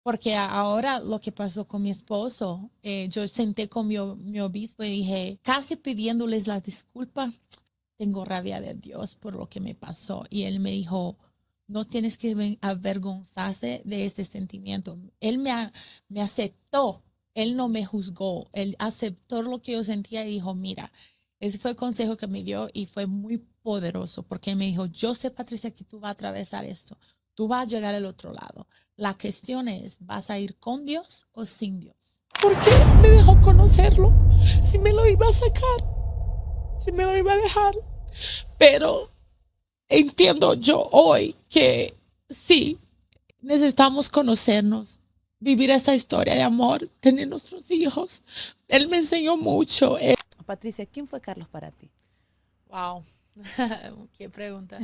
Porque ahora lo que pasó con mi esposo, yo senté con mi obispo y dije, casi pidiéndoles la disculpa, tengo rabia de Dios por lo que me pasó. Y él me dijo, no tienes que avergonzarse de este sentimiento. Él me aceptó, él no me juzgó, él aceptó lo que yo sentía y dijo, mira, ese fue el consejo que me dio y fue muy poderoso porque él me dijo, yo sé, Patricia, que tú vas a atravesar esto, tú vas a llegar al otro lado. La cuestión es, ¿vas a ir con Dios o sin Dios? ¿Por qué me dejó conocerlo? Si me lo iba a sacar, si me lo iba a dejar. Pero entiendo yo hoy que sí, necesitamos conocernos, vivir esta historia de amor, tener nuestros hijos. Él me enseñó mucho. Patricia, ¿quién fue Carlos para ti? Wow, qué pregunta.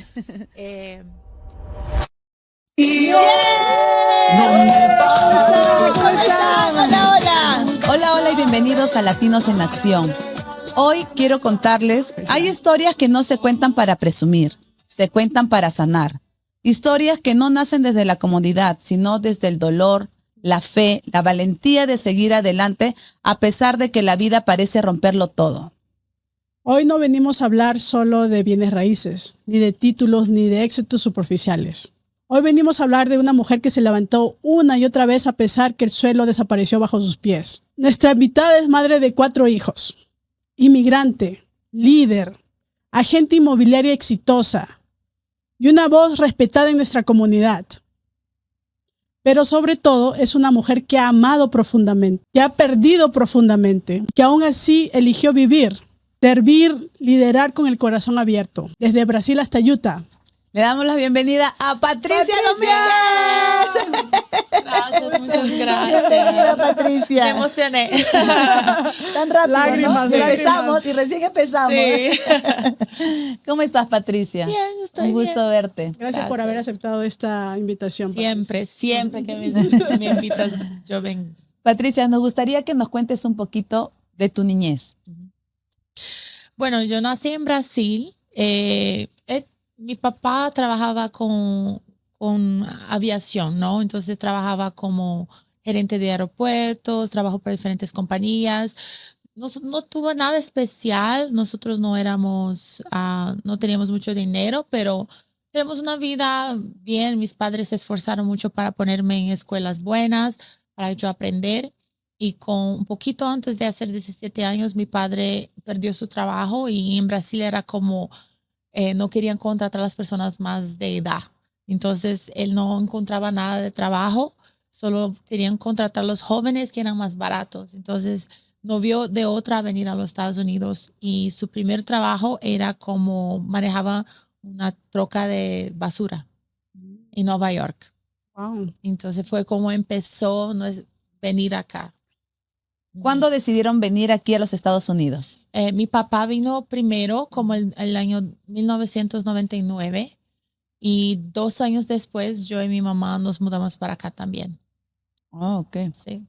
¿Cómo están? Hola, hola. Hola, hola y bienvenidos a Latinos en Acción. Hoy quiero contarles, hay historias que no se cuentan para presumir, se cuentan para sanar. Historias que no nacen desde la comodidad, sino desde el dolor, la fe, la valentía de seguir adelante a pesar de que la vida parece romperlo todo. Hoy no venimos a hablar solo de bienes raíces, ni de títulos, ni de éxitos superficiales. Hoy venimos a hablar de una mujer que se levantó una y otra vez a pesar que el suelo desapareció bajo sus pies. Nuestra invitada es madre de 4 hijos, inmigrante, líder, agente inmobiliaria exitosa y una voz respetada en nuestra comunidad. Pero sobre todo es una mujer que ha amado profundamente, que ha perdido profundamente, que aún así eligió vivir, servir, liderar con el corazón abierto, desde Brasil hasta Utah. Le damos la bienvenida a Patricia Domínguez. Gracias, muchas Bienvenida, gracias. Patricia. Me emocioné. Tan rápido, Lágrimas, ¿no? lágrimas. Empezamos y recién empezamos. Sí. ¿Cómo estás, Patricia? Bien, estoy Un gusto bien. verte. Gracias por haber aceptado esta invitación. Siempre, siempre que me invitas, yo vengo. Patricia, nos gustaría que nos cuentes un poquito de tu niñez. Bueno, yo nací en Brasil. Mi papá trabajaba con aviación, ¿no? Entonces trabajaba como gerente de aeropuertos, trabajó para diferentes compañías. No tuvo nada especial. Nosotros no éramos, no teníamos mucho dinero, pero tenemos una vida bien. Mis padres se esforzaron mucho para ponerme en escuelas buenas, para yo aprender. Y con un poquito antes de hacer 17 años, mi padre perdió su trabajo y en Brasil era como no querían contratar a las personas más de edad. Entonces él no encontraba nada de trabajo, solo querían contratar a los jóvenes que eran más baratos. Entonces no vio de otra venir a los Estados Unidos y su primer trabajo era como manejaba una troca de basura en Nueva York. Wow. Entonces fue como empezó venir acá. ¿Cuándo decidieron venir aquí a los Estados Unidos? Mi papá vino primero como el año 1999 y 2 años después yo y mi mamá nos mudamos para acá también. Oh, ok. Sí.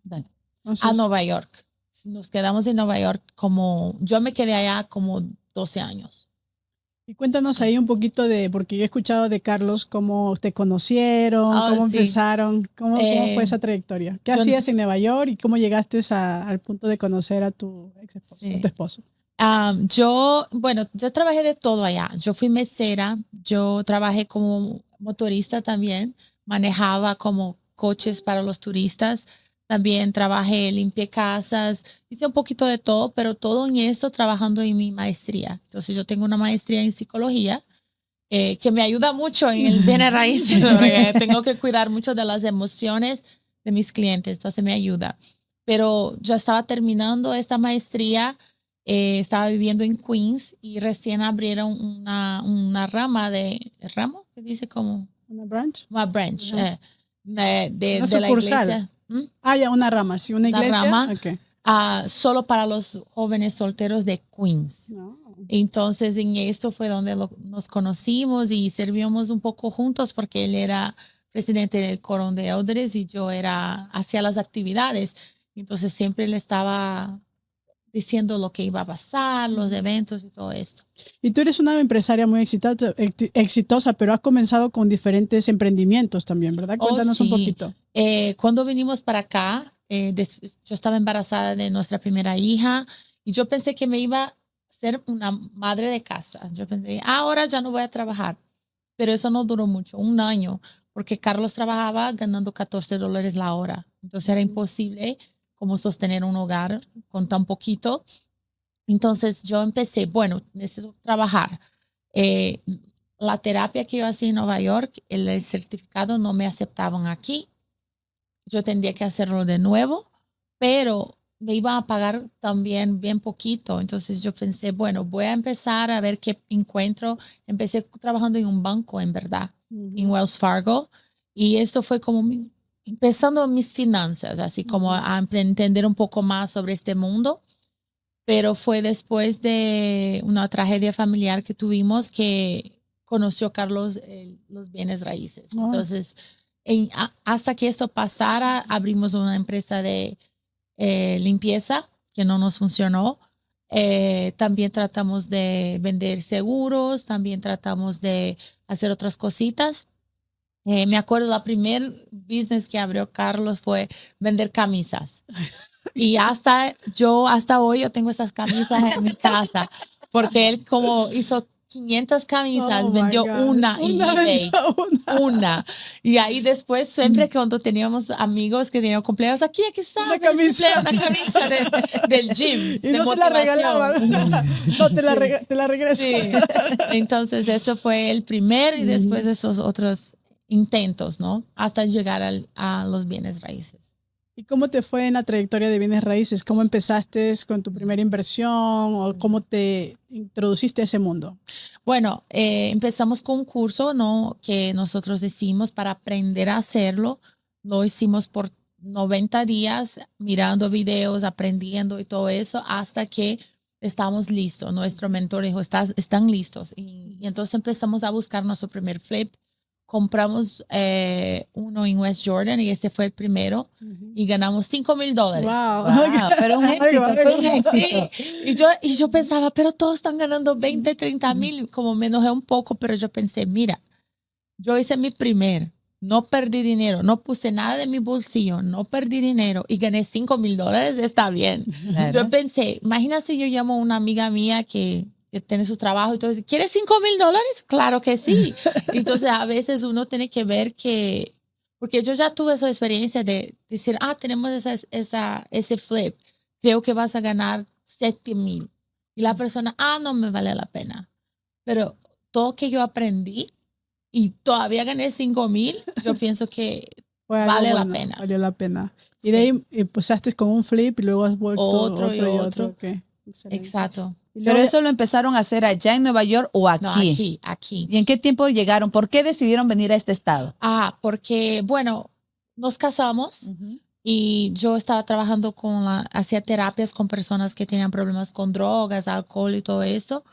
Dale. Entonces, A Nueva York. Nos quedamos en Nueva York yo me quedé allá como 12 años. y cuéntanos ahí un poquito porque yo he escuchado de Carlos cómo te conocieron, cómo Sí. empezaron, cómo fue esa trayectoria. ¿Qué hacías en Nueva York y cómo llegaste al punto de conocer a tu ex esposo, Sí. a tu esposo? Yo trabajé de todo allá. Yo fui mesera, yo trabajé como motorista también, manejaba como coches para los turistas, también trabajé, limpié casas, hice un poquito de todo, pero todo en esto trabajando en mi maestría. Entonces yo tengo una maestría en psicología que me ayuda mucho en el bienes raíces, porque tengo que cuidar mucho de las emociones de mis clientes, entonces me ayuda. Pero yo estaba terminando esta maestría. Estaba viviendo en Queens y recién abrieron una rama ¿ramo? ¿Qué dice como? ¿Una branch? Una branch Una de la sucursal. iglesia. Ya, una rama, sí, una iglesia. Rama Okay. Solo para los jóvenes solteros de Queens. No. Entonces en esto fue donde nos conocimos y servíamos un poco juntos porque él era presidente del coro de elders y yo hacía las actividades. Entonces siempre él estaba diciendo lo que iba a pasar, los eventos y todo esto. Y tú eres una empresaria muy exitosa, pero has comenzado con diferentes emprendimientos también, ¿verdad? Cuéntanos sí. un poquito. Cuando vinimos para acá, yo estaba embarazada de nuestra primera hija y yo pensé que me iba a ser una madre de casa. Yo pensé, ahora ya no voy a trabajar. Pero eso no duró mucho, un año, porque Carlos trabajaba ganando $14 la hora. Entonces era imposible como sostener un hogar con tan poquito. Entonces yo empecé, bueno, necesito trabajar. La terapia que yo hacía en Nueva York, el certificado no me aceptaban aquí. Yo tendría que hacerlo de nuevo, pero me iban a pagar también bien poquito. Entonces yo pensé, bueno, voy a empezar a ver qué encuentro. Empecé trabajando en un banco, en verdad, en Wells Fargo. Y esto fue como empezando mis finanzas, así como a entender un poco más sobre este mundo. Pero fue después de una tragedia familiar que tuvimos que conoció Carlos los bienes raíces. Entonces, hasta que esto pasara, abrimos una empresa de limpieza que no nos funcionó. También tratamos de vender seguros, también tratamos de hacer otras cositas. Me acuerdo la primer business que abrió Carlos fue vender camisas. Y hasta hoy yo tengo esas camisas en mi casa, porque él como hizo 500 camisas, vendió una en eBay, una. Y ahí después, siempre cuando teníamos amigos que tenían cumpleaños, aquí está, una camisa del gym. Y no se la regalaban. No, te la regreso. Sí. Entonces, eso fue el primer y después esos otros intentos, ¿no? Hasta llegar a los bienes raíces. ¿Y cómo te fue en la trayectoria de bienes raíces? ¿Cómo empezaste con tu primera inversión o cómo te introduciste a ese mundo? Bueno, empezamos con un curso, ¿no? Que nosotros hicimos para aprender a hacerlo. Lo hicimos por 90 días mirando videos, aprendiendo y todo eso hasta que estamos listos. Nuestro mentor dijo, están listos. Y entonces empezamos a buscar nuestro primer flip. Compramos uno en West Jordan y este fue el primero y ganamos $5,000. Wow, pero un éxito, fue un éxito. Sí. Y yo pensaba, pero todos están ganando 20, 30 mil, como me enojé un poco, pero yo pensé, mira, yo hice mi primer, no perdí dinero, no puse nada de mi bolsillo, no perdí dinero y gané $5,000, está bien. Claro. Yo pensé, imagina si yo llamo a una amiga mía que tiene su trabajo y todo, ¿quieres $5,000? Claro que sí. Entonces a veces uno tiene que ver que, porque yo ya tuve esa experiencia de decir, tenemos ese flip, creo que vas a ganar 7,000. Y la persona, no me vale la pena. Pero todo que yo aprendí y todavía gané 5,000, yo pienso que vale la pena. Valió la pena. Y de ahí empezaste con un flip y luego has vuelto otro y otro. Okay. Exacto. ¿Pero eso lo empezaron a hacer allá en Nueva York o aquí? No, aquí. ¿Y en qué tiempo llegaron? ¿Por qué decidieron venir a este estado? Porque, bueno, nos casamos y yo estaba trabajando hacía terapias con personas que tenían problemas con drogas, alcohol y todo eso.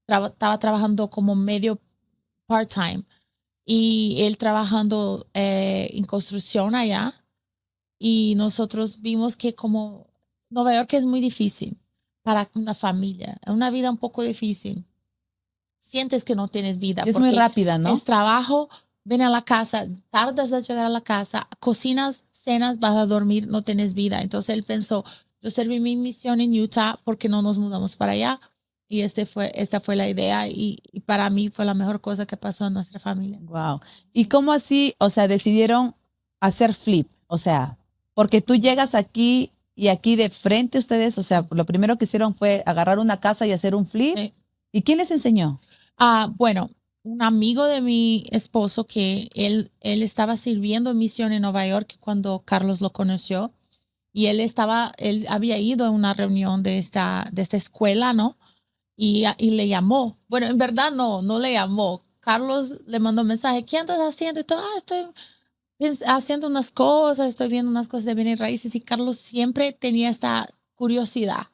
Estaba trabajando como medio part-time y él trabajando en construcción allá. Y nosotros vimos que como Nueva York es muy difícil para una familia, una vida un poco difícil. Sientes que no tienes vida. Es muy rápida, ¿no? Es trabajo, ven a la casa, tardas en llegar a la casa, cocinas, cenas, vas a dormir, no tienes vida. Entonces él pensó, yo serví mi misión en Utah, ¿por qué no nos mudamos para allá? Y esta fue la idea y para mí fue la mejor cosa que pasó en nuestra familia. Wow. ¿Y cómo así, decidieron hacer flip? Porque tú llegas aquí y aquí de frente ustedes, lo primero que hicieron fue agarrar una casa y hacer un flip. Sí. ¿Y quién les enseñó? Bueno, un amigo de mi esposo que él estaba sirviendo en misión en Nueva York cuando Carlos lo conoció y él había ido a una reunión de esta escuela, ¿no? Y le llamó. Bueno, en verdad no le llamó. Carlos le mandó un mensaje, ¿qué andas haciendo? Y todo, estoy haciendo unas cosas, estoy viendo unas cosas de bienes raíces y Carlos siempre tenía esta curiosidad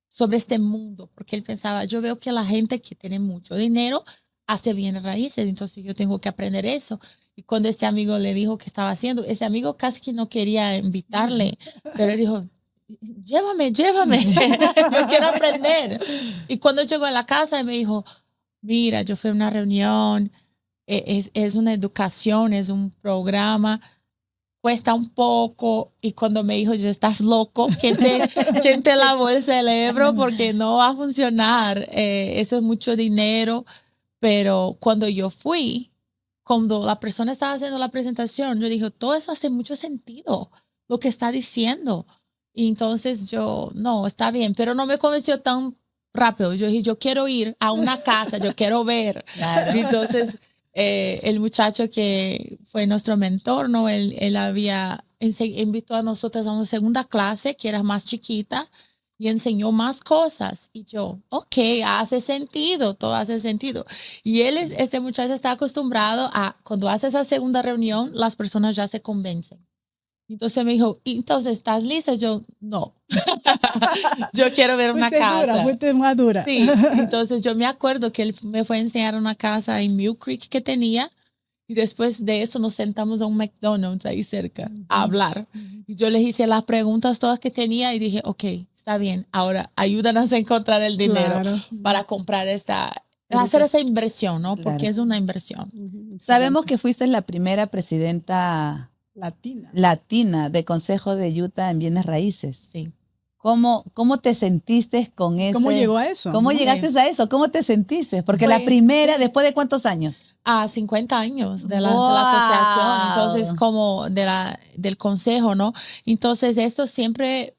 sobre este mundo porque él pensaba, yo veo que la gente que tiene mucho dinero hace bienes raíces, entonces yo tengo que aprender eso. Y cuando este amigo le dijo que estaba haciendo, ese amigo casi que no quería invitarle, pero él dijo, llévame, llévame, yo quiero aprender. Y cuando llegó a la casa me dijo, mira, yo fui a una reunión, es una educación, es un programa, cuesta un poco. Y cuando me dijo, ya estás loco, ¿quién te lavó el cerebro? Porque no va a funcionar, eso es mucho dinero. Pero cuando yo fui, cuando la persona estaba haciendo la presentación, yo dije, todo eso hace mucho sentido, lo que está diciendo. Y entonces yo, no, está bien, pero no me convenció tan rápido. Yo dije, yo quiero ir a una casa, yo quiero ver. Claro. Entonces, el muchacho que fue nuestro mentor, ¿no? Él había invitó a nosotros a una segunda clase que era más chiquita y enseñó más cosas. Y yo, ok, hace sentido, todo hace sentido. Y este muchacho está acostumbrado a, cuando hace esa segunda reunión, las personas ya se convencen. Entonces me dijo, entonces, ¿estás lista? Yo, no. Yo quiero ver una casa. Fuiste más dura. Sí, entonces yo me acuerdo que él me fue a enseñar una casa en Mill Creek que tenía y después de eso nos sentamos a un McDonald's ahí cerca a hablar. Y yo les hice las preguntas todas que tenía y dije, ok, está bien, ahora ayúdanos a encontrar el dinero para comprar hacer esa inversión, ¿no? Porque es una inversión. Sabemos que fuiste la primera presidenta latina de Consejo de Utah en Bienes Raíces. Sí. ¿Cómo te sentiste con eso? ¿Cómo llegó a eso? ¿Cómo llegaste a eso? ¿Cómo te sentiste? Porque la primera, ¿después de cuántos años? A 50 años de la asociación, entonces como del consejo, ¿no? Entonces esto siempre,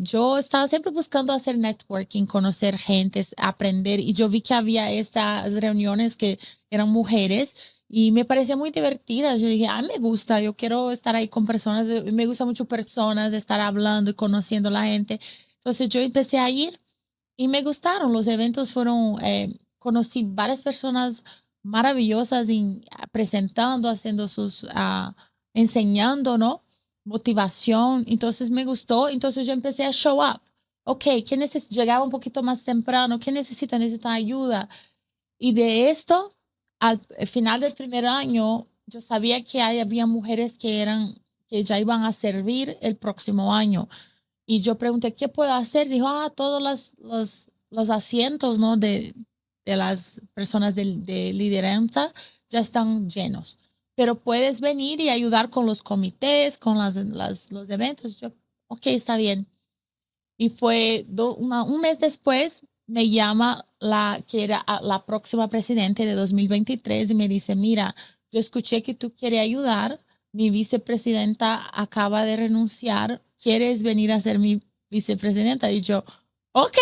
yo estaba siempre buscando hacer networking, conocer gente, aprender, y yo vi que había estas reuniones que eran mujeres y me parecía muy divertida. Yo dije, me gusta, yo quiero estar ahí con personas, me gusta mucho personas, estar hablando y conociendo a la gente. Entonces yo empecé a ir y me gustaron, los eventos fueron, conocí varias personas maravillosas presentando, haciendo enseñando, ¿no? Motivación. Entonces me gustó, entonces yo empecé a show up. Ok, llegaba un poquito más temprano, ¿quién necesita? Necesita ayuda. Y de esto, al final del primer año, yo sabía que había mujeres que ya iban a servir el próximo año. Y yo pregunté, ¿qué puedo hacer? Dijo, todos los asientos, ¿no? de las personas de lideranza ya están llenos. Pero puedes venir y ayudar con los comités, con los eventos. Yo, ok, está bien. Y fue un mes después, me llama que era la próxima presidente de 2023 y me dice, mira, yo escuché que tú quieres ayudar, mi vicepresidenta acaba de renunciar, ¿quieres venir a ser mi vicepresidenta? Y yo, ok.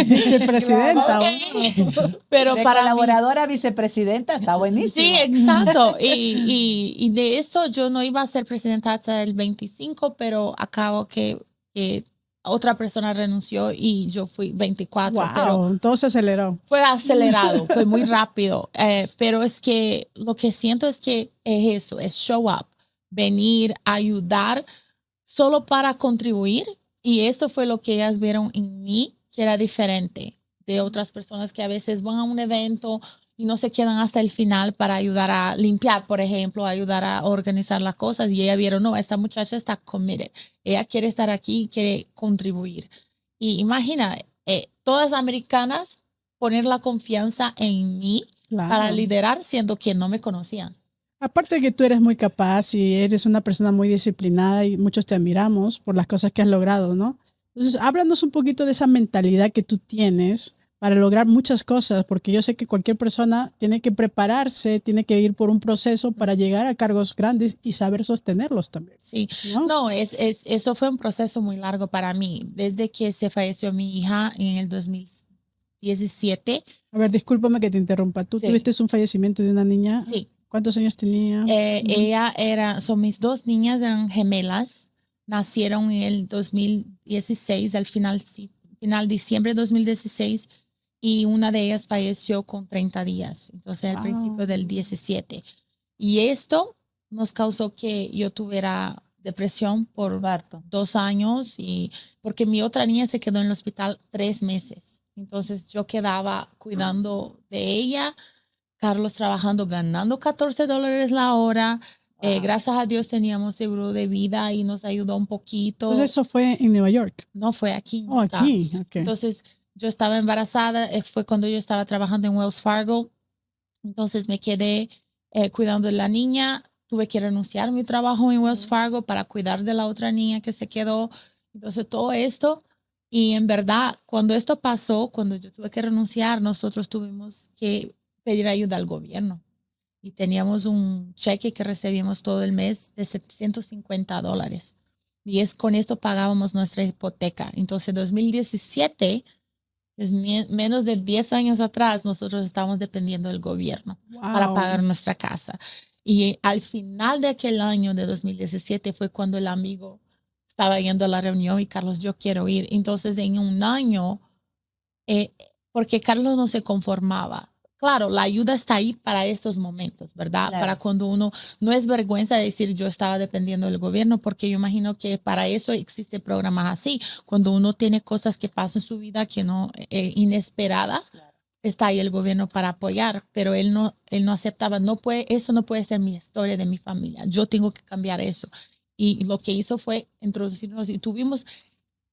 Vicepresidenta. Okay. Pero de para colaboradora vicepresidenta, está buenísimo. Sí, exacto. Y de eso yo no iba a ser presidenta hasta el 25, pero acabo que otra persona renunció y yo fui 24. Wow, pero todo se aceleró. fue acelerado, fue muy rápido. Pero es que lo que siento es que es eso, es show up, venir, ayudar, solo para contribuir. Y esto fue lo que ellas vieron en mí, que era diferente de otras personas que a veces van a un evento y no se quedan hasta el final para ayudar a limpiar, por ejemplo, ayudar a organizar las cosas. Y ella vieron, no, esta muchacha está committed. Ella quiere estar aquí y quiere contribuir. Y imagina, todas americanas poner la confianza en mí para liderar siendo quien no me conocían. Aparte de que tú eres muy capaz y eres una persona muy disciplinada y muchos te admiramos por las cosas que has logrado, ¿no? Entonces, háblanos un poquito de esa mentalidad que tú tienes para lograr muchas cosas, porque yo sé que cualquier persona tiene que prepararse, tiene que ir por un proceso para llegar a cargos grandes y saber sostenerlos también. Sí, no, eso fue un proceso muy largo para mí. Desde que se falleció mi hija en el 2017. A ver, discúlpame que te interrumpa. ¿Tú tuviste un fallecimiento de una niña? Sí. ¿Cuántos años tenía? Mis dos niñas eran gemelas, nacieron en el 2016, al final diciembre de 2016, y una de ellas falleció con 30 días, entonces al principio del 17. Y esto nos causó que yo tuviera depresión por 2 años, porque mi otra niña se quedó en el hospital 3 meses. Entonces yo quedaba cuidando de ella, Carlos trabajando, ganando $14 la hora, Gracias a Dios teníamos seguro de vida y nos ayudó un poquito. Entonces eso fue en Nueva York. No fue aquí. Oh, aquí. Okay. Entonces yo estaba embarazada, fue cuando yo estaba trabajando en Wells Fargo. Entonces me quedé cuidando de la niña. Tuve que renunciar a mi trabajo en Wells Fargo para cuidar de la otra niña que se quedó. Entonces todo esto, y en verdad, cuando esto pasó, cuando yo tuve que renunciar, nosotros tuvimos que pedir ayuda al gobierno. Y teníamos un cheque que recibíamos todo el mes de $750. Y con esto pagábamos nuestra hipoteca. Entonces, 2017, es menos de 10 años atrás, nosotros estábamos dependiendo del gobierno para pagar nuestra casa. Y al final de aquel año de 2017 fue cuando el amigo estaba yendo a la reunión y Carlos, yo quiero ir. Entonces, en un año, porque Carlos no se conformaba. Claro, la ayuda está ahí para estos momentos, ¿verdad? Claro. Para cuando uno, no es vergüenza decir yo estaba dependiendo del gobierno, porque yo imagino que para eso existen programas así. Cuando uno tiene cosas que pasan en su vida que no, inesperada, claro, está ahí el gobierno para apoyar, pero él no aceptaba, eso no puede ser mi historia de mi familia, yo tengo que cambiar eso. Y lo que hizo fue introducirnos y tuvimos,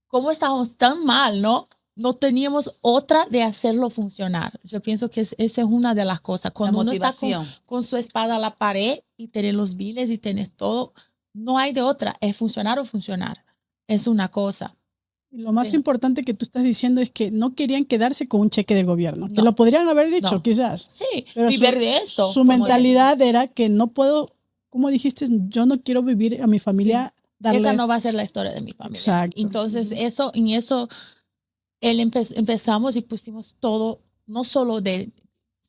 ¿cómo estábamos tan mal, no? No teníamos otra de hacerlo funcionar. Yo pienso que esa es una de las cosas. Cuando uno está con su espada a la pared y tiene los biles y tiene todo, no hay de otra. Es funcionar o funcionar. Es una cosa. Y lo más importante que tú estás diciendo es que no querían quedarse con un cheque del gobierno. No. Que lo podrían haber hecho, quizás. Sí, pero vivir de esto. Su mentalidad era que no puedo, como dijiste, yo no quiero vivir a mi familia. Sí. Esa no va a ser la historia de mi familia. Exacto. Entonces, eso empezamos y pusimos todo, no solo de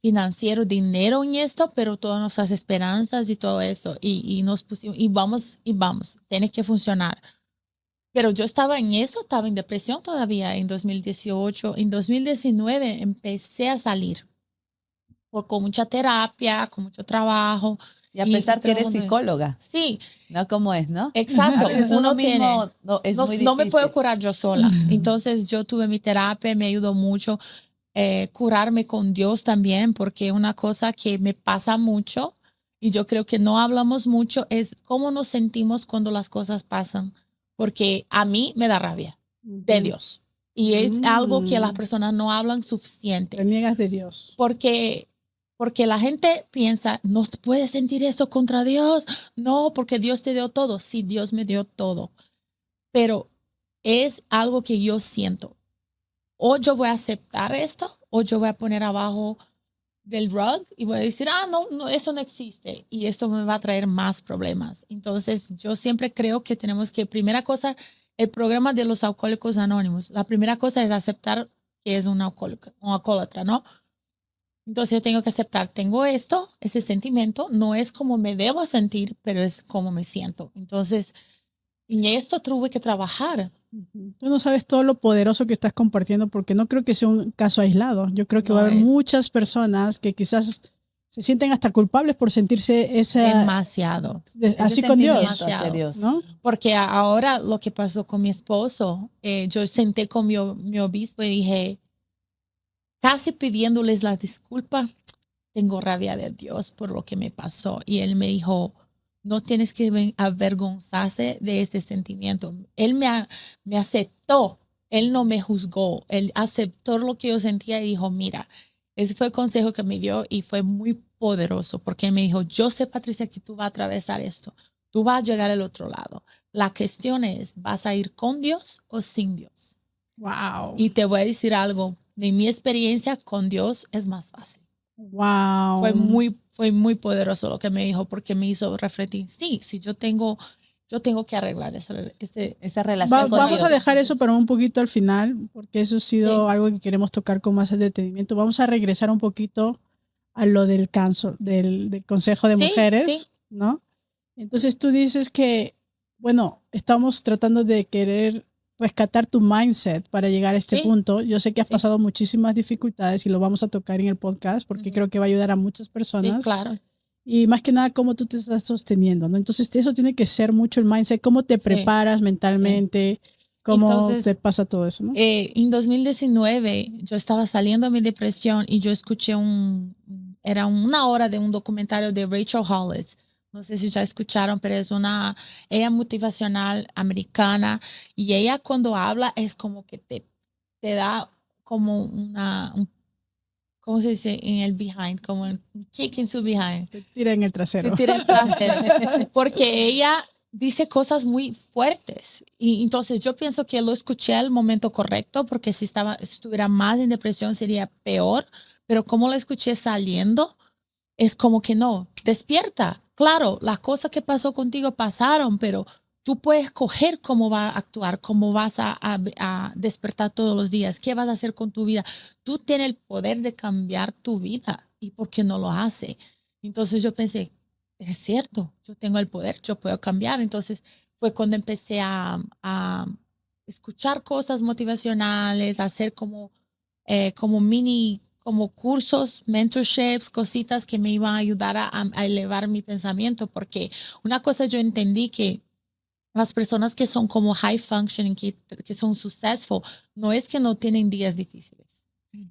financiero, dinero en esto, pero todas nuestras esperanzas y todo eso. Y nos pusimos, y vamos, tiene que funcionar. Pero yo estaba en eso, estaba en depresión todavía en 2018. En 2019 empecé a salir con mucha terapia, con mucho trabajo. Y a pesar que eres psicóloga. Sí. No como es, ¿no? Exacto. Uno mismo es muy difícil. No me puedo curar yo sola. Entonces yo tuve mi terapia, me ayudó mucho curarme con Dios también, porque una cosa que me pasa mucho y yo creo que no hablamos mucho es cómo nos sentimos cuando las cosas pasan, porque a mí me da rabia de Dios. Y es algo que las personas no hablan suficiente. Reniegas de Dios. Porque la gente piensa, no puedes sentir esto contra Dios. No, porque Dios te dio todo. Sí, Dios me dio todo. Pero es algo que yo siento. O yo voy a aceptar esto, o yo voy a poner abajo del rug y voy a decir, no, eso no existe. Y esto me va a traer más problemas. Entonces, yo siempre creo que tenemos que, primera cosa, el programa de los alcohólicos anónimos. La primera cosa es aceptar que es un alcohólatra, ¿no? Entonces yo tengo que aceptar, tengo ese sentimiento, no es como me debo sentir, pero es como me siento. Entonces, en esto tuve que trabajar. Tú no sabes todo lo poderoso que estás compartiendo porque no creo que sea un caso aislado. Yo creo que va a haber muchas personas que quizás se sienten hasta culpables por sentirse demasiado. Así con Dios. Hacia Dios. ¿No? Porque ahora lo que pasó con mi esposo, yo senté con mi obispo y dije, casi pidiéndoles la disculpa, tengo rabia de Dios por lo que me pasó. Y él me dijo, no tienes que avergonzarse de este sentimiento. Él me aceptó, él no me juzgó, él aceptó lo que yo sentía y dijo, mira, ese fue el consejo que me dio y fue muy poderoso porque él me dijo, yo sé, Patricia, que tú vas a atravesar esto, tú vas a llegar al otro lado. La cuestión es, ¿vas a ir con Dios o sin Dios? Wow. Y te voy a decir algo. En mi experiencia con Dios es más fácil. Wow. Fue muy poderoso lo que me dijo porque me hizo refletir. Sí, yo tengo que arreglar esa relación con Dios. Vamos a dejar eso para un poquito al final porque eso ha sido algo que queremos tocar con más detenimiento. Vamos a regresar un poquito a lo del cáncer, del Consejo de Mujeres, ¿no? Entonces tú dices que, bueno, estamos tratando de querer rescatar tu mindset para llegar a este punto. Yo sé que has pasado muchísimas dificultades y lo vamos a tocar en el podcast porque creo que va a ayudar a muchas personas. Sí, claro. Y más que nada, cómo tú te estás sosteniendo, ¿no? Entonces, eso tiene que ser mucho el mindset, cómo te preparas mentalmente, cómo te pasa todo eso, ¿no? En 2019, yo estaba saliendo de mi depresión y yo escuché era una hora de un documentario de Rachel Hollis, No sé si ya escucharon, pero ella motivacional americana y ella cuando habla es como que te da como ¿cómo se dice? En el behind, como un kick in su behind. Te tira en el trasero. Se tira el trasero. Porque ella dice cosas muy fuertes. Y entonces yo pienso que lo escuché al momento correcto, porque si estuviera más en depresión sería peor. Pero como la escuché saliendo, es como que no, despierta. Claro, las cosas que pasó contigo pasaron, pero tú puedes escoger cómo va a actuar, cómo vas a despertar todos los días, qué vas a hacer con tu vida. Tú tienes el poder de cambiar tu vida y por qué no lo hace. Entonces yo pensé, es cierto, yo tengo el poder, yo puedo cambiar. Entonces fue cuando empecé a escuchar cosas motivacionales, a hacer como mini como cursos, mentorships, cositas que me iban a ayudar a elevar mi pensamiento, porque una cosa yo entendí que las personas que son como high functioning, que son successful, no es que no tienen días difíciles,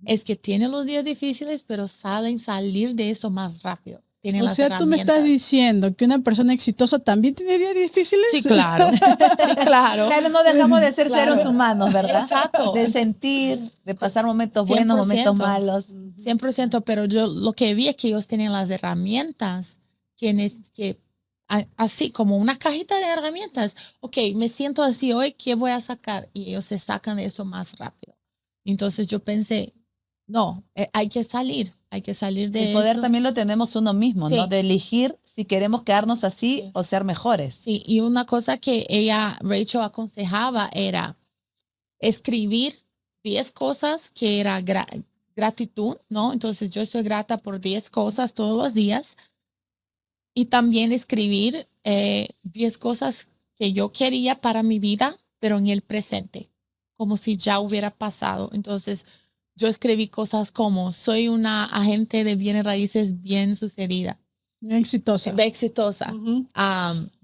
es que tienen los días difíciles, pero saben salir de eso más rápido. Tienen O sea, tú me estás herramientas. diciendo que una persona exitosa también tiene días difíciles. Sí, claro. Sí, claro. Claro, no dejamos de ser Claro. seres humanos, ¿verdad? Exacto. De sentir, de pasar momentos buenos, 100%. momentos malos. 100%, pero yo lo que vi es que ellos tienen las herramientas, así como una cajita de herramientas. Ok, me siento así hoy, ¿qué voy a sacar? Y ellos se sacan de eso más rápido. Entonces yo pensé, no, hay que salir de El poder eso. también lo tenemos uno mismo, Sí. ¿no? De elegir si queremos quedarnos así Sí. o ser mejores. Sí, y una cosa que Rachel aconsejaba era escribir 10 cosas que era gratitud, ¿no? Entonces yo soy grata por 10 cosas todos los días y también escribir 10 cosas que yo quería para mi vida, pero en el presente, como si ya hubiera pasado. Entonces yo escribí cosas como soy una agente de bienes raíces bien sucedida. Exitosa. Exitosa. Ujú.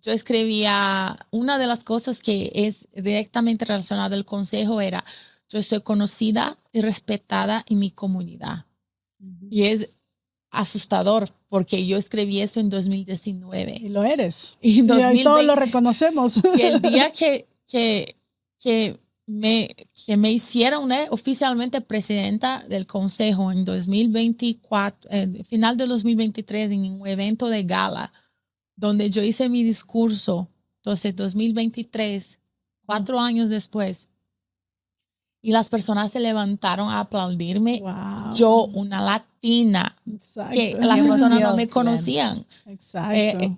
Yo escribía, una de las cosas que es directamente relacionada al consejo era, yo soy conocida y respetada en mi comunidad. Y es asustador porque yo escribí eso en 2019. Y lo eres. Y en Y ahí 2020. todos lo reconocemos. Y el día que me hicieron oficialmente presidenta del consejo en 2024, final de 2023, en un evento de gala, donde yo hice mi discurso, entonces 2023, 4 años después, y las personas se levantaron a aplaudirme. Wow. Yo, una latina, Exacto. que las Qué personas no emoción, me claro. conocían. Exacto.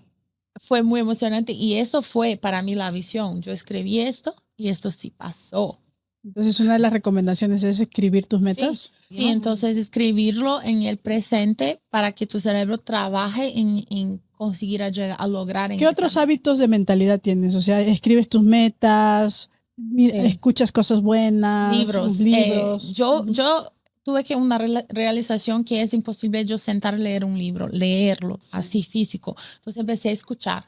Fue muy emocionante y eso fue para mí la visión. Yo escribí esto y esto sí pasó. Entonces, una de las recomendaciones es escribir tus metas. Sí, entonces escribirlo en el presente para que tu cerebro trabaje en conseguir a lograr. ¿Qué otros hábitos de mentalidad tienes? O sea, escribes tus metas, escuchas cosas buenas, libros. Yo Ujú. tuve una realización que es imposible yo sentar a leer un libro, leerlo así físico. Entonces empecé a escuchar.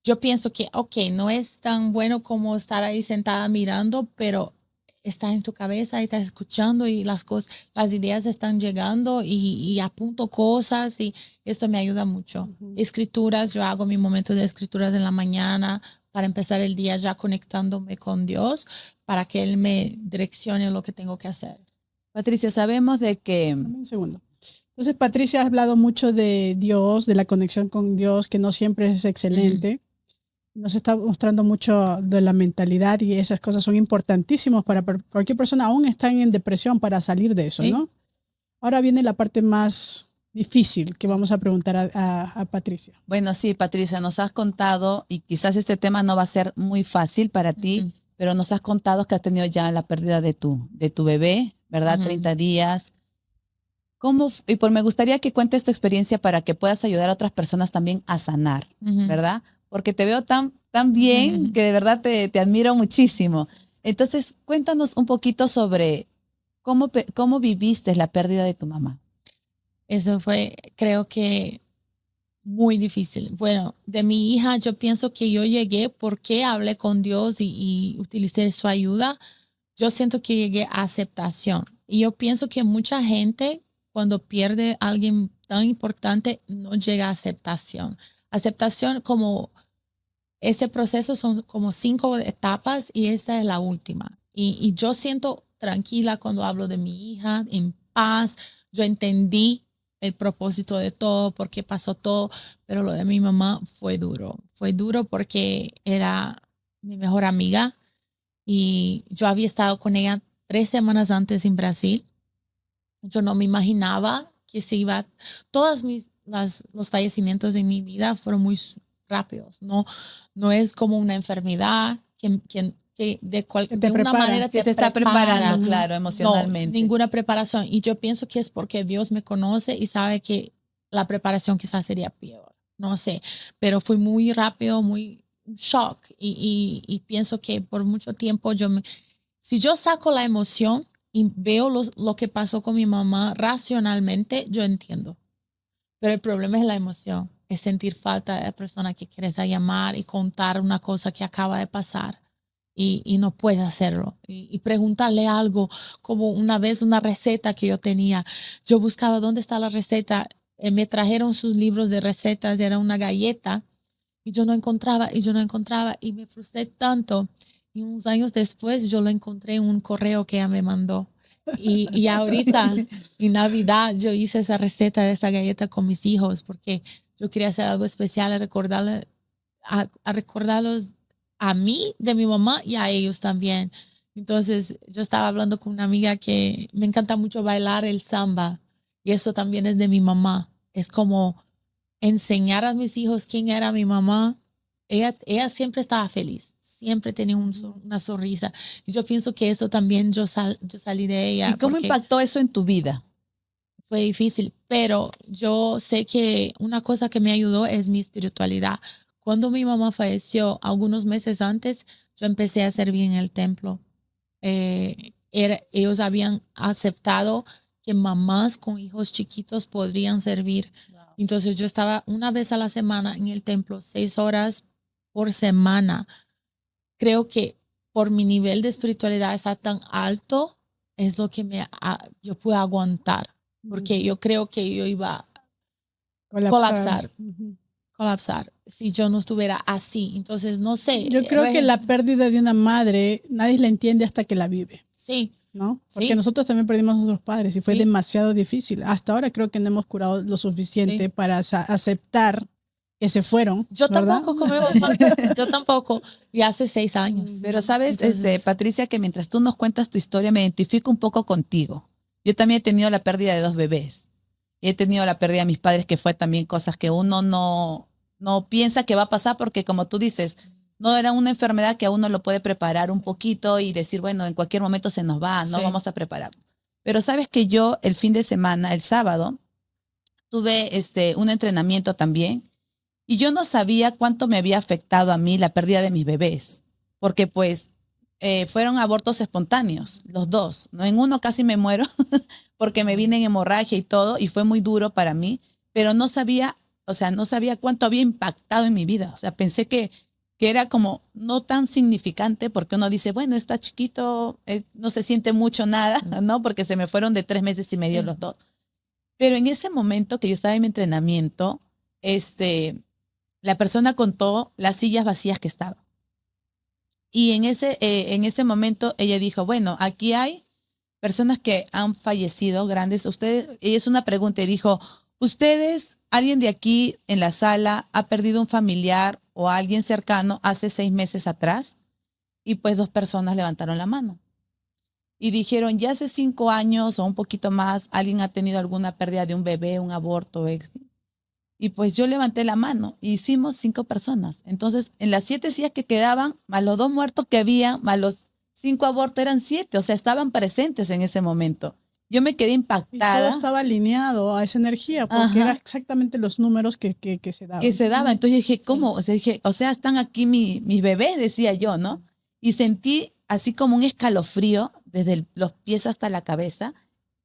Yo pienso que, ok, no es tan bueno como estar ahí sentada mirando, pero está en tu cabeza y estás escuchando y las ideas están llegando y apunto cosas y esto me ayuda mucho. Escrituras, yo hago mi momento de escrituras en la mañana para empezar el día ya conectándome con Dios para que Él me direccione lo que tengo que hacer. Patricia, sabemos de que Dame un segundo. Entonces, Patricia ha hablado mucho de Dios, de la conexión con Dios, que no siempre es excelente. Nos está mostrando mucho de la mentalidad y esas cosas son importantísimas para cualquier persona, aún están en depresión, para salir de eso, Sí. ¿no? Ahora viene la parte más difícil que vamos a preguntar a Patricia. bueno, sí, Patricia, nos has contado, y quizás este tema no va a ser muy fácil para ti, pero nos has contado que has tenido ya la pérdida de tu bebé, ¿verdad? 30 días. Me gustaría que cuentes tu experiencia para que puedas ayudar a otras personas también a sanar, ¿verdad? Porque te veo tan bien que de verdad te admiro muchísimo. Entonces, cuéntanos un poquito sobre cómo viviste la pérdida de tu mamá. Eso fue, creo que, muy difícil. Bueno, de mi hija, yo pienso que yo llegué porque hablé con Dios y utilicé su ayuda. Yo siento que llegué a aceptación. Y yo pienso que mucha gente, cuando pierde a alguien tan importante, no llega a aceptación. Aceptación como ese proceso son como 5 etapas y esta es la última. Y yo siento tranquila cuando hablo de mi hija, en paz. Yo entendí el propósito de todo, por qué pasó todo, pero lo de mi mamá fue duro. Fue duro porque era mi mejor amiga y yo había estado con ella 3 semanas antes en Brasil. Yo no me imaginaba que se iba, los fallecimientos en mi vida fueron muy rápidos. No es como una enfermedad que de una prepara, manera que te está preparando, claro, emocionalmente. No, ninguna preparación. Y yo pienso que es porque Dios me conoce y sabe que la preparación quizás sería peor. No sé, pero fue muy rápido, muy shock. Y pienso que por mucho tiempo si yo saco la emoción y veo lo que pasó con mi mamá racionalmente, yo entiendo. Pero el problema es la emoción, es sentir falta de la persona que quieres llamar y contar una cosa que acaba de pasar y no puedes hacerlo. Y preguntarle algo, como una vez una receta que yo tenía. Yo buscaba dónde está la receta. Me trajeron sus libros de recetas, era una galleta y yo no encontraba y me frustré tanto. Y unos años después yo lo encontré en un correo que ella me mandó. Y ahorita en Navidad yo hice esa receta de esa galleta con mis hijos porque yo quería hacer algo especial, a recordarlos a mí, de mi mamá y a ellos también. Entonces yo estaba hablando con una amiga que me encanta mucho bailar el samba y eso también es de mi mamá. Es como enseñar a mis hijos quién era mi mamá. Ella siempre estaba feliz, siempre tenía una sonrisa. Y yo pienso que eso también yo salí de ella. ¿Y cómo impactó eso en tu vida? Fue difícil, pero yo sé que una cosa que me ayudó es mi espiritualidad. Cuando mi mamá falleció, algunos meses antes, yo empecé a servir en el templo. Ellos habían aceptado que mamás con hijos chiquitos podrían servir. Entonces yo estaba una vez a la semana en el templo, 6 horas por semana. Creo que por mi nivel de espiritualidad está tan alto, es lo que yo pude aguantar, porque yo creo que yo iba a colapsar si yo no estuviera así. Entonces, no sé. Yo creo que la pérdida de una madre, nadie la entiende hasta que la vive. Sí. ¿No? Porque sí. nosotros también perdimos a nuestros padres y fue demasiado difícil. Hasta ahora creo que no hemos curado lo suficiente para aceptar que se fueron. Yo ¿verdad? tampoco, yo tampoco. Y hace 6 años. Pero sabes, Entonces, Patricia, que mientras tú nos cuentas tu historia, me identifico un poco contigo. Yo también he tenido la pérdida de 2 bebés. Y he tenido la pérdida de mis padres, que fue también cosas que uno no piensa que va a pasar, porque como tú dices, no era una enfermedad que a uno lo puede preparar un poquito y decir, bueno, en cualquier momento se nos va, no vamos a preparar. Pero sabes que yo el fin de semana, el sábado, tuve un entrenamiento también y yo no sabía cuánto me había afectado a mí la pérdida de mis bebés, porque pues fueron abortos espontáneos, los 2, ¿no? En uno casi me muero porque me vine en hemorragia y todo y fue muy duro para mí, pero no sabía cuánto había impactado en mi vida. O sea, pensé que era como no tan significante, porque uno dice, bueno, está chiquito, no se siente mucho nada, ¿no? Porque se me fueron de 3 meses y medio los 2. Pero en ese momento que yo estaba en mi entrenamiento, la persona contó las sillas vacías que estaban. Y en ese momento ella dijo, bueno, aquí hay personas que han fallecido grandes. Ella es una pregunta y dijo, ¿ustedes, alguien de aquí en la sala ha perdido un familiar o a alguien cercano hace 6 meses atrás? Y pues 2 personas levantaron la mano. Y dijeron, ya hace 5 años o un poquito más, alguien ha tenido alguna pérdida de un bebé, un aborto. Y pues yo levanté la mano. Hicimos 5 personas. Entonces, en las 7 sillas que quedaban, más los 2 muertos que había, más los 5 abortos, eran 7. O sea, estaban presentes en ese momento. Yo me quedé impactada. Y todo estaba alineado a esa energía, porque eran exactamente los números que se daban. Que se daban. Entonces dije, ¿cómo? O sea, están aquí mis bebés, decía yo, ¿no? Y sentí así como un escalofrío desde los pies hasta la cabeza,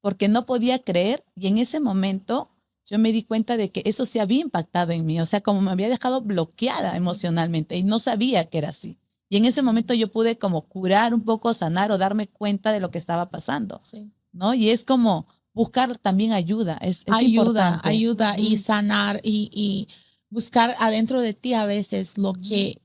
porque no podía creer. Y en ese momento yo me di cuenta de que eso se había impactado en mí. O sea, como me había dejado bloqueada emocionalmente y no sabía que era así. Y en ese momento yo pude como curar un poco, sanar o darme cuenta de lo que estaba pasando. Sí. ¿No? Y es como buscar también ayuda. Es importante. Ayuda y sanar. Y buscar adentro de ti a veces lo que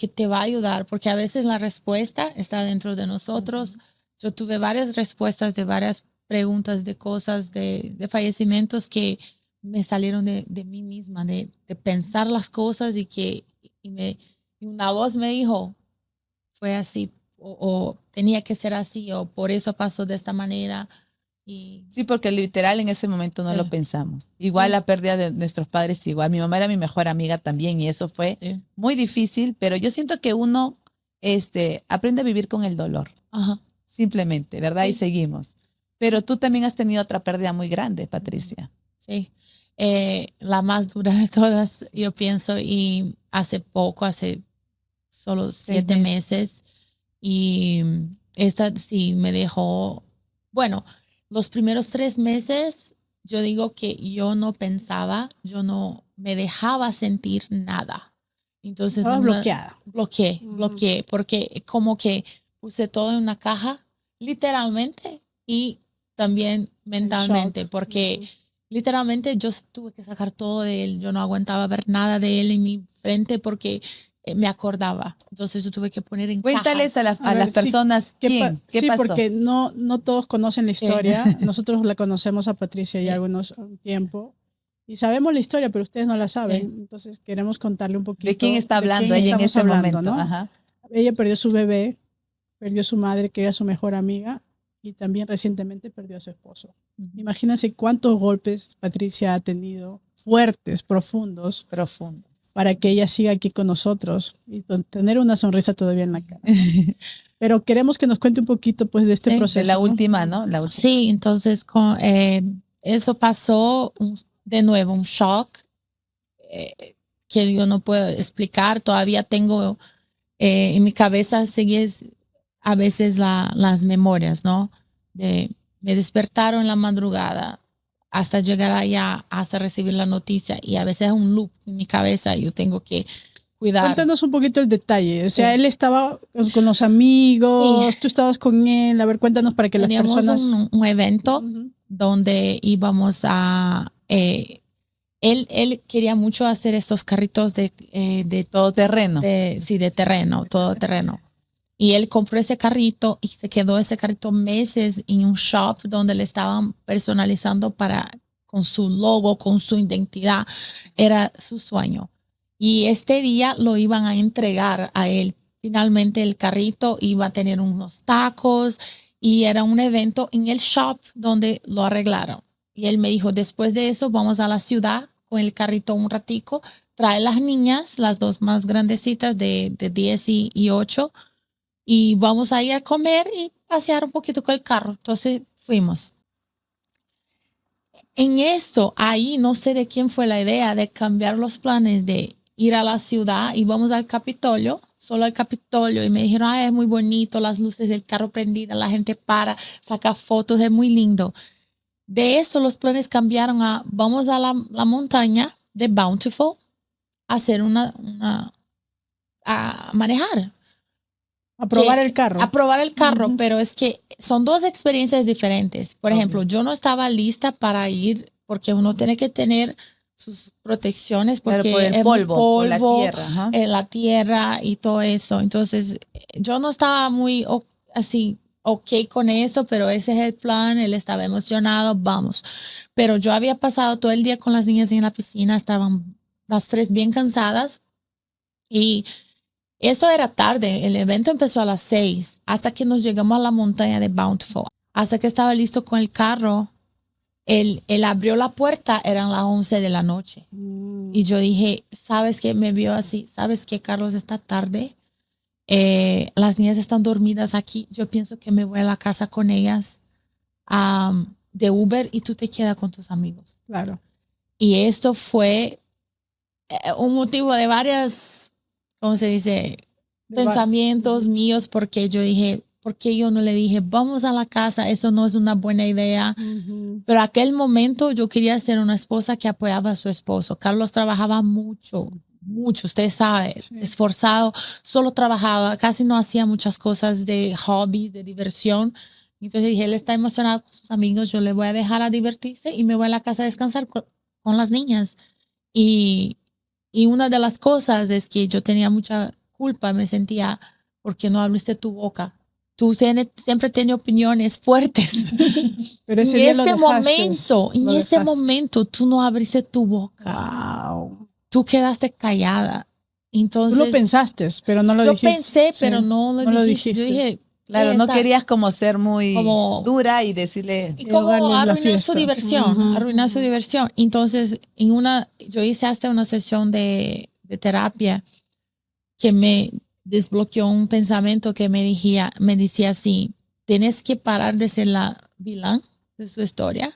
te va a ayudar, porque a veces la respuesta está dentro de nosotros. Yo tuve varias respuestas de varias preguntas, de cosas, de fallecimientos que me salieron de mí misma, de pensar las cosas y una voz me dijo, fue así, o tenía que ser así, o por eso pasó de esta manera. Y Sí, porque literal en ese momento no Sí. lo pensamos. Igual Sí. la pérdida de nuestros padres, igual. Mi mamá era mi mejor amiga también y eso fue sí. muy difícil, pero yo siento que uno aprende a vivir con el dolor, Ajá. simplemente, ¿verdad? Sí. Y seguimos. Pero tú también has tenido otra pérdida muy grande, Patricia. Sí, la más dura de todas, yo pienso, y hace solo 7 meses, y esta sí me dejó, bueno, los primeros 3 meses, yo digo que yo no pensaba, yo no me dejaba sentir nada. Entonces, Estabas bloqueada. bloqueé, porque como que puse todo en una caja, literalmente, y también mentalmente, shock. porque literalmente yo tuve que sacar todo de él. Yo no aguantaba ver nada de él en mi frente porque me acordaba. Entonces yo tuve que poner en Cuéntales cajas. a las ver, sí, personas quién, qué sí, pasó. porque no todos conocen la historia. Nosotros la conocemos a Patricia ya algunos tiempo y sabemos la historia, pero ustedes no la saben. Sí. Entonces queremos contarle un poquito. ¿De quién está hablando quién ella en estamos este hablando, momento? ¿no? Ajá. Ella perdió su bebé, perdió su madre, que era su mejor amiga, y también recientemente perdió a su esposo. Imagínense cuántos golpes Patricia ha tenido, fuertes, profundos, Profundo. para que ella siga aquí con nosotros y tener una sonrisa todavía en la cara. Pero queremos que nos cuente un poquito pues de este Sí, proceso. De la ¿no? última, ¿no? La última. Sí, entonces eso pasó de nuevo, un shock que yo no puedo explicar. Todavía tengo en mi cabeza sigue a veces las memorias, ¿no? Me despertaron en la madrugada hasta llegar allá, hasta recibir la noticia, y a veces es un loop en mi cabeza y yo tengo que cuidar. Cuéntanos un poquito el detalle. O sea, Sí. él estaba con los amigos, Sí. tú estabas con él. A ver, cuéntanos para que Teníamos las personas... un evento Ujú. donde íbamos a... él quería mucho hacer estos carritos de Todo terreno. de terreno, todo terreno. Y él compró ese carrito y se quedó ese carrito meses en un shop donde le estaban personalizando con su logo, con su identidad. Era su sueño. Y este día lo iban a entregar a él. Finalmente el carrito iba a tener unos tacos y era un evento en el shop donde lo arreglaron. Y él me dijo, después de eso vamos a la ciudad con el carrito un ratico, trae las niñas, las dos más grandecitas de 10 y 8, y vamos a ir a comer y pasear un poquito con el carro. Entonces fuimos. En esto, ahí no sé de quién fue la idea de cambiar los planes de ir a la ciudad y vamos al Capitolio, solo al Capitolio, y me dijeron, es muy bonito, las luces del carro prendidas, la gente para, saca fotos, es muy lindo. De eso los planes cambiaron a vamos a la montaña de Bountiful a hacer a manejar. A probar el carro. A probar el carro, pero es que son dos experiencias diferentes. Por ejemplo, yo no estaba lista para ir porque uno tiene que tener sus protecciones porque Pero por el es polvo, por la polvo, tierra. Ajá. la tierra y todo eso. Entonces, yo no estaba muy así ok con eso, pero ese es el plan, él estaba emocionado, vamos. Pero yo había pasado todo el día con las niñas en la piscina, estaban las tres bien cansadas y eso era tarde, el evento empezó a las 6, hasta que nos llegamos a la montaña de Bountiful. Hasta que estaba listo con el carro, él abrió la puerta, eran las 11 de la noche. Y yo dije, ¿sabes qué? Me vio así, ¿sabes qué, Carlos? Esta tarde, las niñas están dormidas aquí, yo pienso que me voy a la casa con ellas de Uber y tú te quedas con tus amigos. Claro. Y esto fue un motivo de varias, ¿cómo se dice? Pensamientos míos, porque yo dije, ¿por qué yo no le dije, vamos a la casa? Eso no es una buena idea. Pero aquel momento yo quería ser una esposa que apoyaba a su esposo. Carlos trabajaba mucho, usted sabe, esforzado, solo trabajaba, casi no hacía muchas cosas de hobby, de diversión. Entonces dije, él está emocionado con sus amigos, yo le voy a dejar a divertirse y me voy a la casa a descansar con las niñas. Y Y una de las cosas es que yo tenía mucha culpa, me sentía, ¿por qué no abriste tu boca? Tú siempre tienes opiniones fuertes. Pero ese En día lo este dejaste, momento, tú no abriste tu boca. Wow. Tú quedaste callada. Entonces, Tú lo pensaste, pero no lo yo dijiste. pensé, Sí, pero no lo dijiste. Yo dijiste. dije, Claro, no querías como ser muy como- dura y decirle, y Y como ahogarle la arruinar su fiesta. diversión, Ujú, arruinar su diversión. Entonces, yo hice hasta una sesión de terapia que me desbloqueó un pensamiento que me decía así, tienes que parar de ser la vilán de su historia,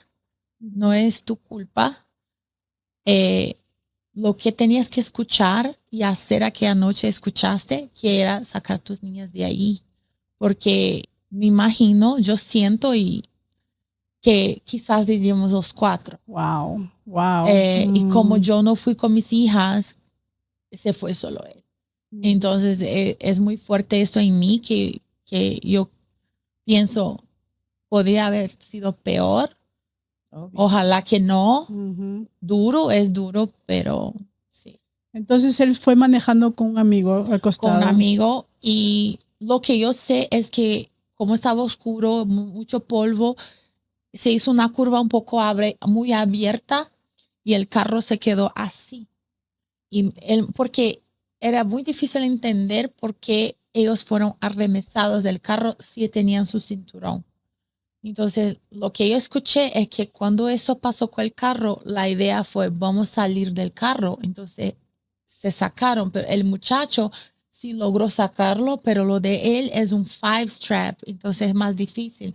no es tu culpa. Lo que tenías que escuchar y hacer aquella noche escuchaste, que era sacar tus niñas de ahí, porque me imagino, yo siento y que quizás diríamos los cuatro. Wow, wow. Y como yo no fui con mis hijas, se fue solo él. Entonces es muy fuerte esto en mí que yo pienso podría haber sido peor. obvio. Ojalá que no. Ujú. Duro es duro, pero sí. Entonces él fue manejando con un amigo al costado. Con un amigo y lo que yo sé es que como estaba oscuro, mucho polvo, se hizo una curva un poco muy abierta y el carro se quedó así. Porque era muy difícil entender por qué ellos fueron arremesados del carro si tenían su cinturón. Entonces, lo que yo escuché es que cuando eso pasó con el carro, la idea fue, vamos a salir del carro. Entonces, se sacaron, pero el muchacho sí logró sacarlo, pero lo de él es un 5 strap, entonces es más difícil.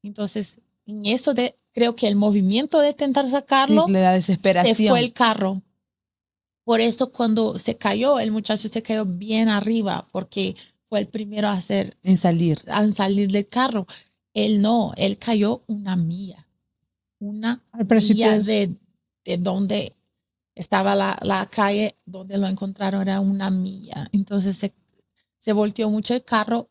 Entonces, en eso creo que el movimiento de intentar sacarlo, Sí, la desesperación. se fue el carro. Por eso cuando se cayó, el muchacho se cayó bien arriba, porque fue el primero a En salir. salir del carro. Él no, él cayó una milla Al precipicio. de donde estaba la calle, donde lo encontraron era una milla. Entonces se volteó mucho el carro.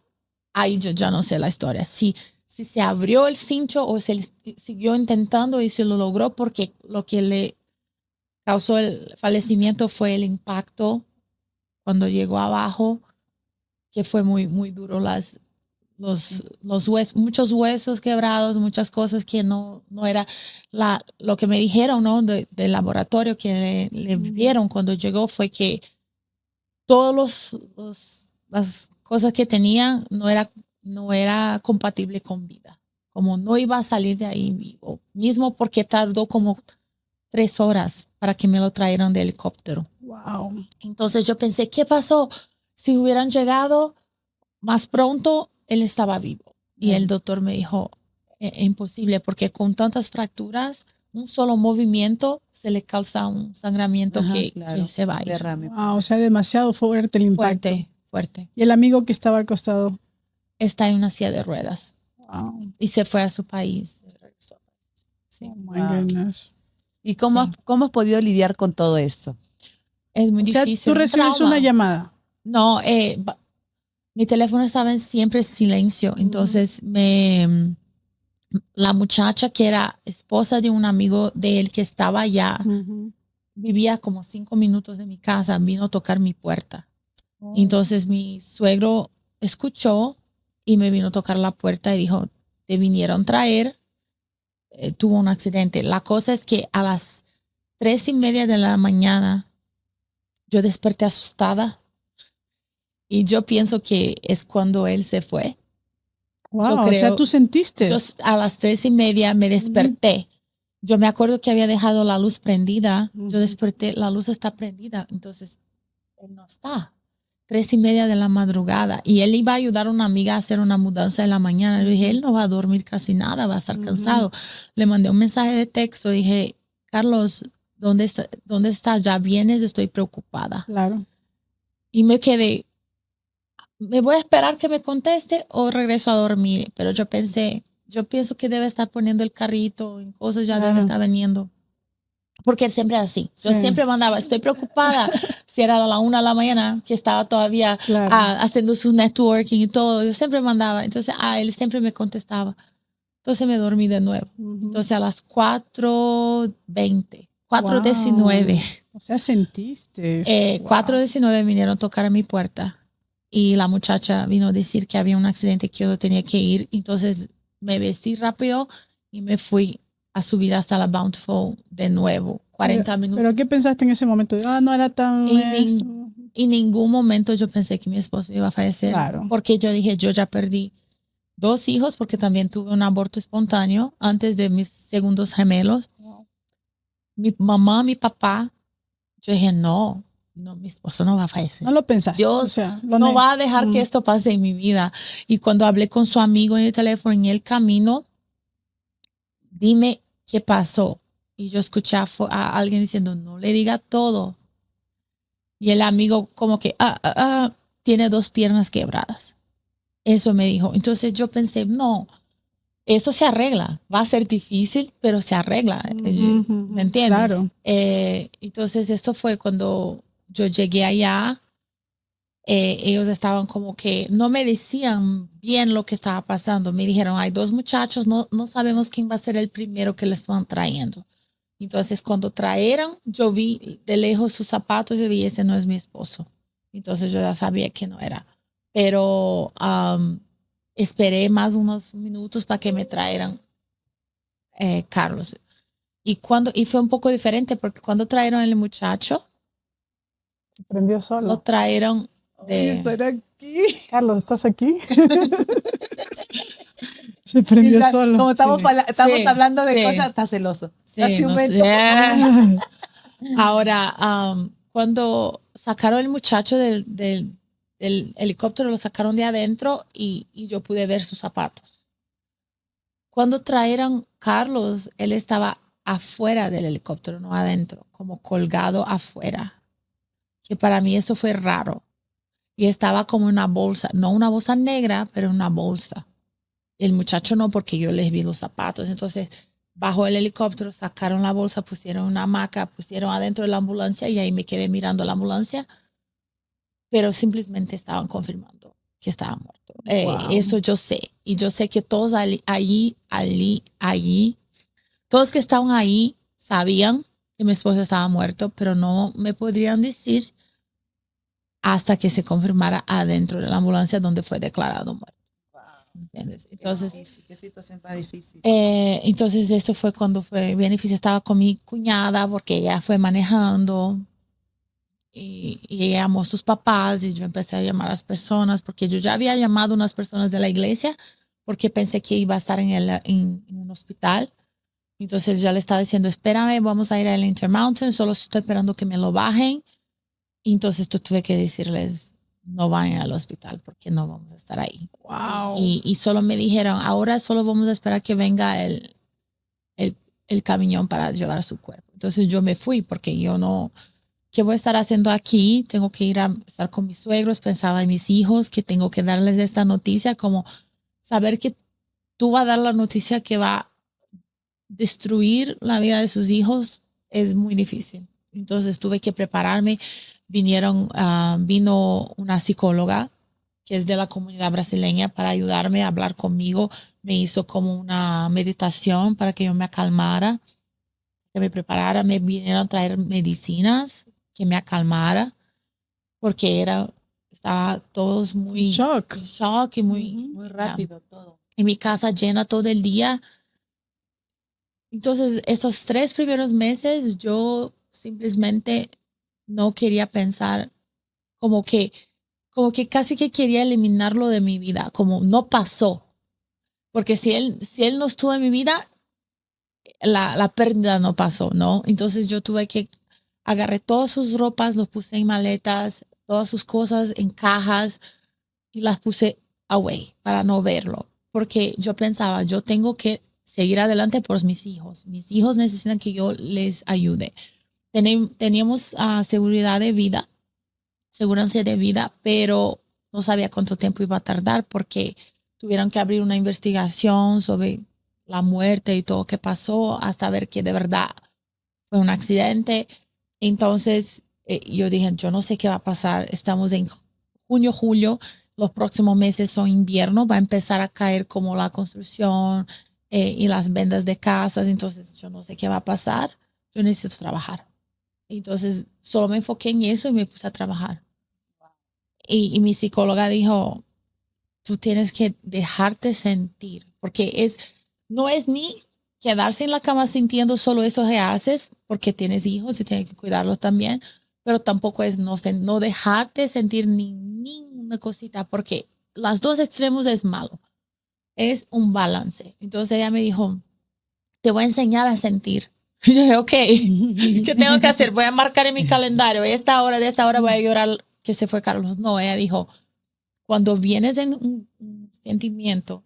Ahí yo ya no sé la historia. Si se abrió el cincho o se siguió intentando y se lo logró, porque lo que le causó el fallecimiento fue el impacto cuando llegó abajo, que fue muy, muy duro. Los huesos, muchos huesos quebrados, muchas cosas que no era lo que me dijeron, ¿no? Del laboratorio que le vieron cuando llegó fue que todas las cosas que tenían no era compatible con vida, como no iba a salir de ahí vivo, mismo porque tardó como 3 horas para que me lo trajeran de helicóptero. Wow. Entonces yo pensé, ¿qué pasó? Si hubieran llegado más pronto, él estaba vivo. Y el doctor me dijo, imposible, porque con tantas fracturas, un solo movimiento se le causa un sangramiento Ajá, que claro, se va a ir. derrame. Wow, o sea, demasiado fuerte el impacto. Fuerte. Y el amigo que estaba al costado. Está en una silla de ruedas Wow. y se fue a su país. Sí. Oh my goodness. ¿Y cómo, Sí. cómo has podido lidiar con todo esto? Es muy O sea, difícil. tú recibes Trauma. una llamada. No, mi teléfono estaba en siempre silencio. Entonces la muchacha que era esposa de un amigo de él que estaba allá, vivía como 5 minutos de mi casa, vino a tocar mi puerta. Entonces mi suegro escuchó y me vino a tocar la puerta y dijo, te vinieron a traer, tuvo un accidente. La cosa es que a las 3:30 de la mañana yo desperté asustada y yo pienso que es cuando él se fue. Wow, Yo o sea, creo- tú sentiste. Yo a las 3:30 me desperté. Yo me acuerdo que había dejado la luz prendida. Yo desperté, la luz está prendida. Entonces, él no está. 3:30 de la madrugada. Y él iba a ayudar a una amiga a hacer una mudanza de la mañana. Le dije, él no va a dormir casi nada, va a estar cansado. Le mandé un mensaje de texto. Dije, Carlos, ¿dónde está? ¿Ya vienes? Estoy preocupada. Claro. Y me quedé, ¿me voy a esperar que me conteste o regreso a dormir? Pero yo pienso que debe estar poniendo el carrito en cosas, ya debe estar viniendo. Porque él siempre es así. Yo Sí. siempre mandaba, estoy preocupada. Si era a la 1 de la mañana, que estaba todavía Claro. haciendo su networking y todo, yo siempre mandaba. Entonces, él siempre me contestaba. Entonces me dormí de nuevo. Entonces a las 4:20 4:19. O sea, sentiste. 4:19 vinieron a tocar a mi puerta y la muchacha vino a decir que había un accidente que yo tenía que ir. Entonces me vestí rápido y me fui a subir hasta la Bountiful de nuevo, 40 minutos. ¿Pero qué pensaste en ese momento? No era tan... En ningún momento yo pensé que mi esposo iba a fallecer. Claro. Porque yo dije, yo ya perdí 2 hijos porque también tuve un aborto espontáneo antes de mis segundos gemelos. Mi mamá, mi papá, yo dije, no, mi esposo no va a fallecer. No lo pensaste. Dios no va a dejar que esto pase en mi vida. Y cuando hablé con su amigo en el teléfono en el camino, dime qué pasó. Y yo escuché a alguien diciendo, no le diga todo. Y el amigo como que, tiene 2 piernas quebradas. Eso me dijo. Entonces yo pensé, no, eso se arregla. Va a ser difícil, pero se arregla. ¿Me entiendes? Claro. Entonces esto fue cuando yo llegué allá. Ellos estaban como que no me decían bien lo que estaba pasando. Me dijeron, hay 2 muchachos, no sabemos quién va a ser el primero que les van trayendo. Entonces cuando trajeron, yo vi de lejos sus zapatos, yo vi, ese no es mi esposo. Entonces yo ya sabía que no era. Pero esperé más unos minutos para que me trajeran Carlos. Y fue un poco diferente porque cuando trajeron el muchacho, se prendió solo. Lo trajeron de... Estar aquí. Carlos, ¿estás aquí? Se prendió solo. Como estamos hablando de sí. cosas, está celoso. Sí, Casi un no momento. sé. Ahora, cuando sacaron el muchacho del helicóptero, lo sacaron de adentro y yo pude ver sus zapatos. Cuando trajeron Carlos, él estaba afuera del helicóptero, no adentro, como colgado afuera. Que para mí esto fue raro. Y estaba como una bolsa, no una bolsa negra, pero una bolsa. El muchacho no, porque yo les vi los zapatos. Entonces, bajó el helicóptero, sacaron la bolsa, pusieron una hamaca, pusieron adentro de la ambulancia y ahí me quedé mirando la ambulancia. Pero simplemente estaban confirmando que estaba muerto. Wow. Eso yo sé. Y yo sé que todos allí, todos que estaban ahí sabían que mi esposo estaba muerto, pero no me podrían decir hasta que se confirmara adentro de la ambulancia donde fue declarado muerto. ¿Entiendes? Entonces, qué situación más difícil. Entonces esto fue cuando fue bien difícil. Estaba con mi cuñada porque ella fue manejando y ella llamó a sus papás y yo empecé a llamar a las personas porque yo ya había llamado a unas personas de la iglesia porque pensé que iba a estar en un hospital. Entonces ya le estaba diciendo, espérame, vamos a ir al Intermountain, solo estoy esperando que me lo bajen. Y entonces tuve que decirles, no vayan al hospital porque no vamos a estar ahí. Wow. Y solo me dijeron, ahora solo vamos a esperar que venga el camión para llevar su cuerpo. Entonces yo me fui porque yo no, ¿qué voy a estar haciendo aquí? Tengo que ir a estar con mis suegros, pensaba en mis hijos, que tengo que darles esta noticia, como saber que tú vas a dar la noticia que va a destruir la vida de sus hijos es muy difícil. Entonces tuve que prepararme. Vino una psicóloga que es de la comunidad brasileña para ayudarme a hablar conmigo. Me hizo como una meditación para que yo me acalmara, que me preparara. Me vinieron a traer medicinas que me acalmara porque estaba todos muy shock y Muy rápido todo. En mi casa llena todo el día. Entonces, estos 3 primeros meses yo simplemente no quería pensar, como que casi que quería eliminarlo de mi vida, como no pasó. Porque si él no estuvo en mi vida, la pérdida no pasó, ¿no? Entonces yo tuve que agarré todas sus ropas, los puse en maletas, todas sus cosas en cajas y las puse away para no verlo. Porque yo pensaba, yo tengo que seguir adelante por mis hijos. Mis hijos necesitan que yo les ayude. Teníamos seguridad de vida, seguridad de vida, pero no sabía cuánto tiempo iba a tardar porque tuvieron que abrir una investigación sobre la muerte y todo lo que pasó hasta ver que de verdad fue un accidente. Entonces yo dije, yo no sé qué va a pasar. Estamos en junio, julio, los próximos meses son invierno, va a empezar a caer como la construcción y las vendas de casas. Entonces yo no sé qué va a pasar. yo necesito trabajar. Entonces solo me enfoqué en eso y me puse a trabajar. Y mi psicóloga dijo, tú tienes que dejarte sentir, porque no es ni quedarse en la cama sintiendo solo eso que haces, porque tienes hijos y tienes que cuidarlos también, pero tampoco es no dejarte sentir ni una cosita, porque los dos extremos es malo. Es un balance. Entonces ella me dijo, te voy a enseñar a sentir. Y yo dije, ok, ¿qué tengo que hacer? Voy a marcar en mi calendario, de esta hora voy a llorar que se fue Carlos. No, ella dijo, cuando vienes en un sentimiento,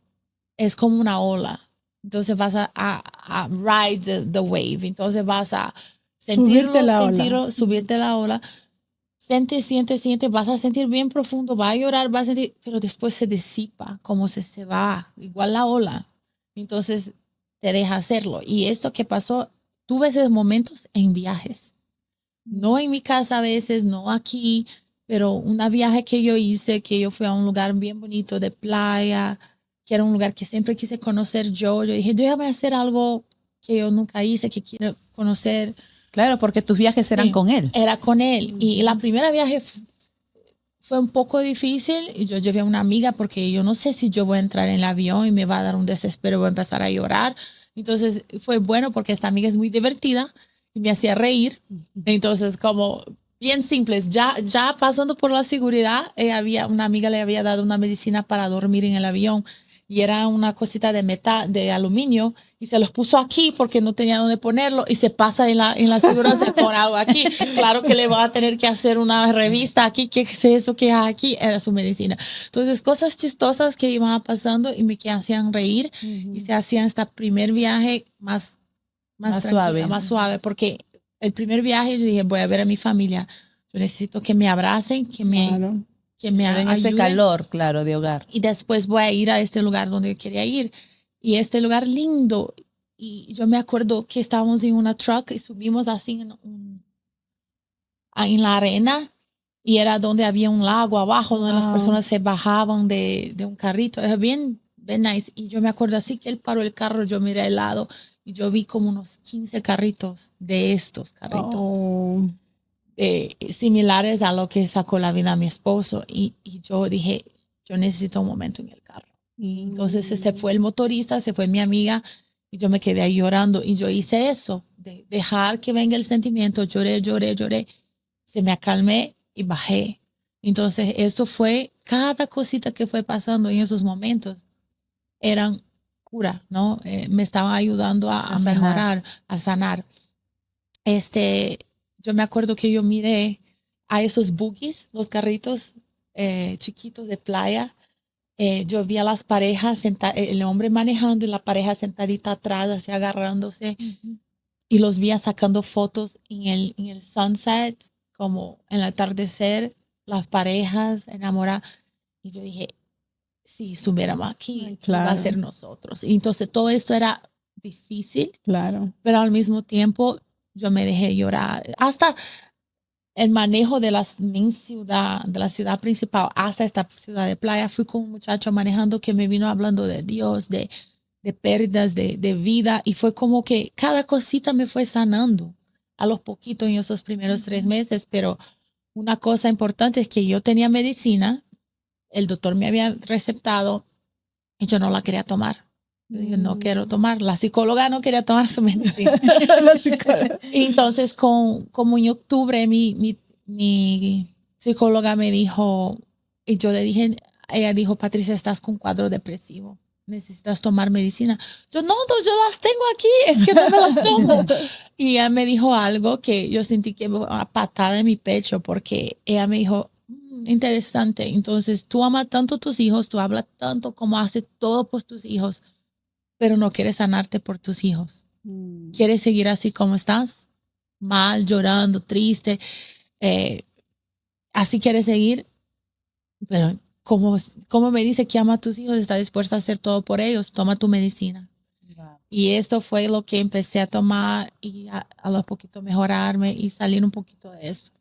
es como una ola. Entonces vas a ride the wave. Entonces vas a subirte la ola. Siente, vas a sentir bien profundo, vas a llorar, vas a sentir, pero después se disipa, como se va, igual la ola. Entonces te deja hacerlo. Y esto que pasó, tuve esos momentos en viajes. No en mi casa a veces, no aquí, pero una viaje que yo hice, que yo fui a un lugar bien bonito de playa, que era un lugar que siempre quise conocer yo. Yo dije, déjame hacer algo que yo nunca hice, que quiero conocer. Claro, porque tus viajes eran con él. Era con él. Y la primera viaje fue un poco difícil. Y yo llevé a una amiga porque yo no sé si yo voy a entrar en el avión y me va a dar un desespero, voy a empezar a llorar. Entonces fue bueno porque esta amiga es muy divertida y me hacía reír. Entonces como bien simples, ya pasando por la seguridad, una amiga le había dado una medicina para dormir en el avión y era una cosita de metal, de aluminio, y se los puso aquí porque no tenía dónde ponerlo y se pasa en la seguridad, se pone algo aquí. Claro que le va a tener que hacer una revista aquí, ¿qué es eso que hay aquí? Era su medicina. Entonces, cosas chistosas que iban pasando y me que hacían reír y se hacían este primer viaje más suave. Más suave, porque el primer viaje yo dije, voy a ver a mi familia, yo necesito que me abracen, que me den ese calor, claro, de hogar. Y después voy a ir a este lugar donde yo quería ir. Y este lugar lindo. Y yo me acuerdo que estábamos en una truck y subimos así en la arena. Y era donde había un lago abajo, donde las personas se bajaban de un carrito. Era bien nice. Y yo me acuerdo así que él paró el carro, yo miré al lado y yo vi como unos 15 carritos de estos carritos. Similares a lo que sacó la vida a mi esposo y yo dije, yo necesito un momento en el carro. Y entonces se fue el motorista, se fue mi amiga y yo me quedé ahí llorando y yo hice eso, de dejar que venga el sentimiento, lloré, se me acalmé y bajé. Entonces eso fue, cada cosita que fue pasando en esos momentos eran cura, ¿no? Me estaban ayudando a mejorar, a sanar. Yo me acuerdo que yo miré a esos buggies, los carritos chiquitos de playa. Yo vi a las parejas, el hombre manejando y la pareja sentadita atrás, así agarrándose. Y los vi sacando fotos en el sunset, como en el atardecer, las parejas enamoradas. Y yo dije, si estuviéramos aquí, claro, va a ser nosotros. Y entonces todo esto era difícil, claro, pero al mismo tiempo yo me dejé llorar. Hasta el manejo de la ciudad principal hasta esta ciudad de playa, fui con un muchacho manejando que me vino hablando de Dios, de pérdidas, de vida, y fue como que cada cosita me fue sanando a los poquitos en esos primeros 3 meses, pero una cosa importante es que yo tenía medicina, el doctor me había receptado y yo no la quería tomar. Yo dije, no quiero tomar. La psicóloga no quería tomar su medicina. Entonces, como en octubre, mi psicóloga me dijo, y yo le dije, ella dijo, Patricia, estás con cuadro depresivo. Necesitas tomar medicina. Yo yo las tengo aquí, es que no me las tomo. Y ella me dijo algo que yo sentí que una patada en mi pecho, porque ella me dijo, interesante, entonces tú amas tanto a tus hijos, tú hablas tanto como haces todo por tus hijos, pero no quieres sanarte por tus hijos. Quieres seguir así como estás, mal, llorando, triste. Así quieres seguir, pero como me dice que ama a tus hijos, está dispuesta a hacer todo por ellos, toma tu medicina. Wow. Y esto fue lo que empecé a tomar y a lo poquito mejorarme y salir un poquito de esto.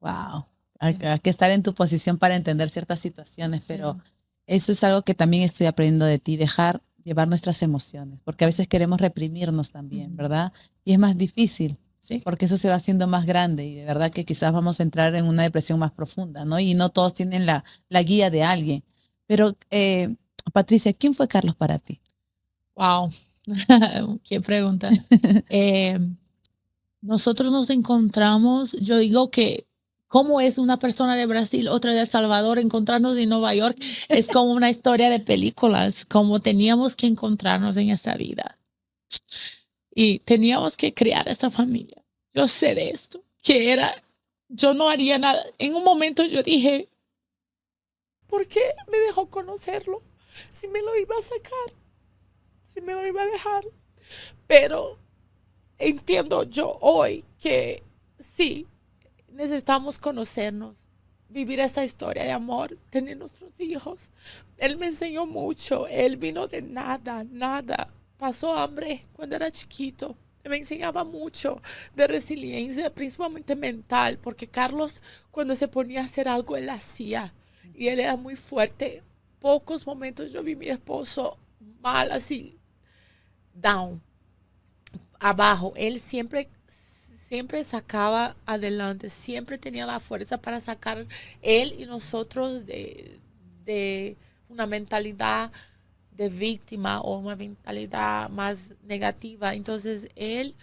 Wow. Hay que estar en tu posición para entender ciertas situaciones, pero eso es algo que también estoy aprendiendo de ti, dejar llevar nuestras emociones, porque a veces queremos reprimirnos también, ¿verdad? Y es más difícil, Sí. porque eso se va haciendo más grande y de verdad que quizás vamos a entrar en una depresión más profunda, ¿no? Y no todos tienen la guía de alguien. Pero, Patricia, ¿quién fue Carlos para ti? Wow. Qué pregunta. Eh, nosotros nos encontramos, yo digo que cómo es una persona de Brasil, otra de El Salvador, encontrarnos en Nueva York, es como una historia de películas, como teníamos que encontrarnos en esta vida. Y teníamos que crear esta familia. Yo sé de esto, yo no haría nada. En un momento yo dije, ¿por qué me dejó conocerlo? Si me lo iba a sacar, si me lo iba a dejar. Pero entiendo yo hoy que sí, necesitamos conocernos, vivir esta historia de amor, tener nuestros hijos. Él me enseñó mucho, él vino de nada. Pasó hambre cuando era chiquito. Me enseñaba mucho de resiliencia, principalmente mental, porque Carlos, cuando se ponía a hacer algo, él hacía. Y él era muy fuerte. Pocos momentos yo vi a mi esposo mal, así, down, abajo. Él siempre sacaba adelante, siempre tenía la fuerza para sacar él y nosotros de una mentalidad de víctima o una mentalidad más negativa. Entonces él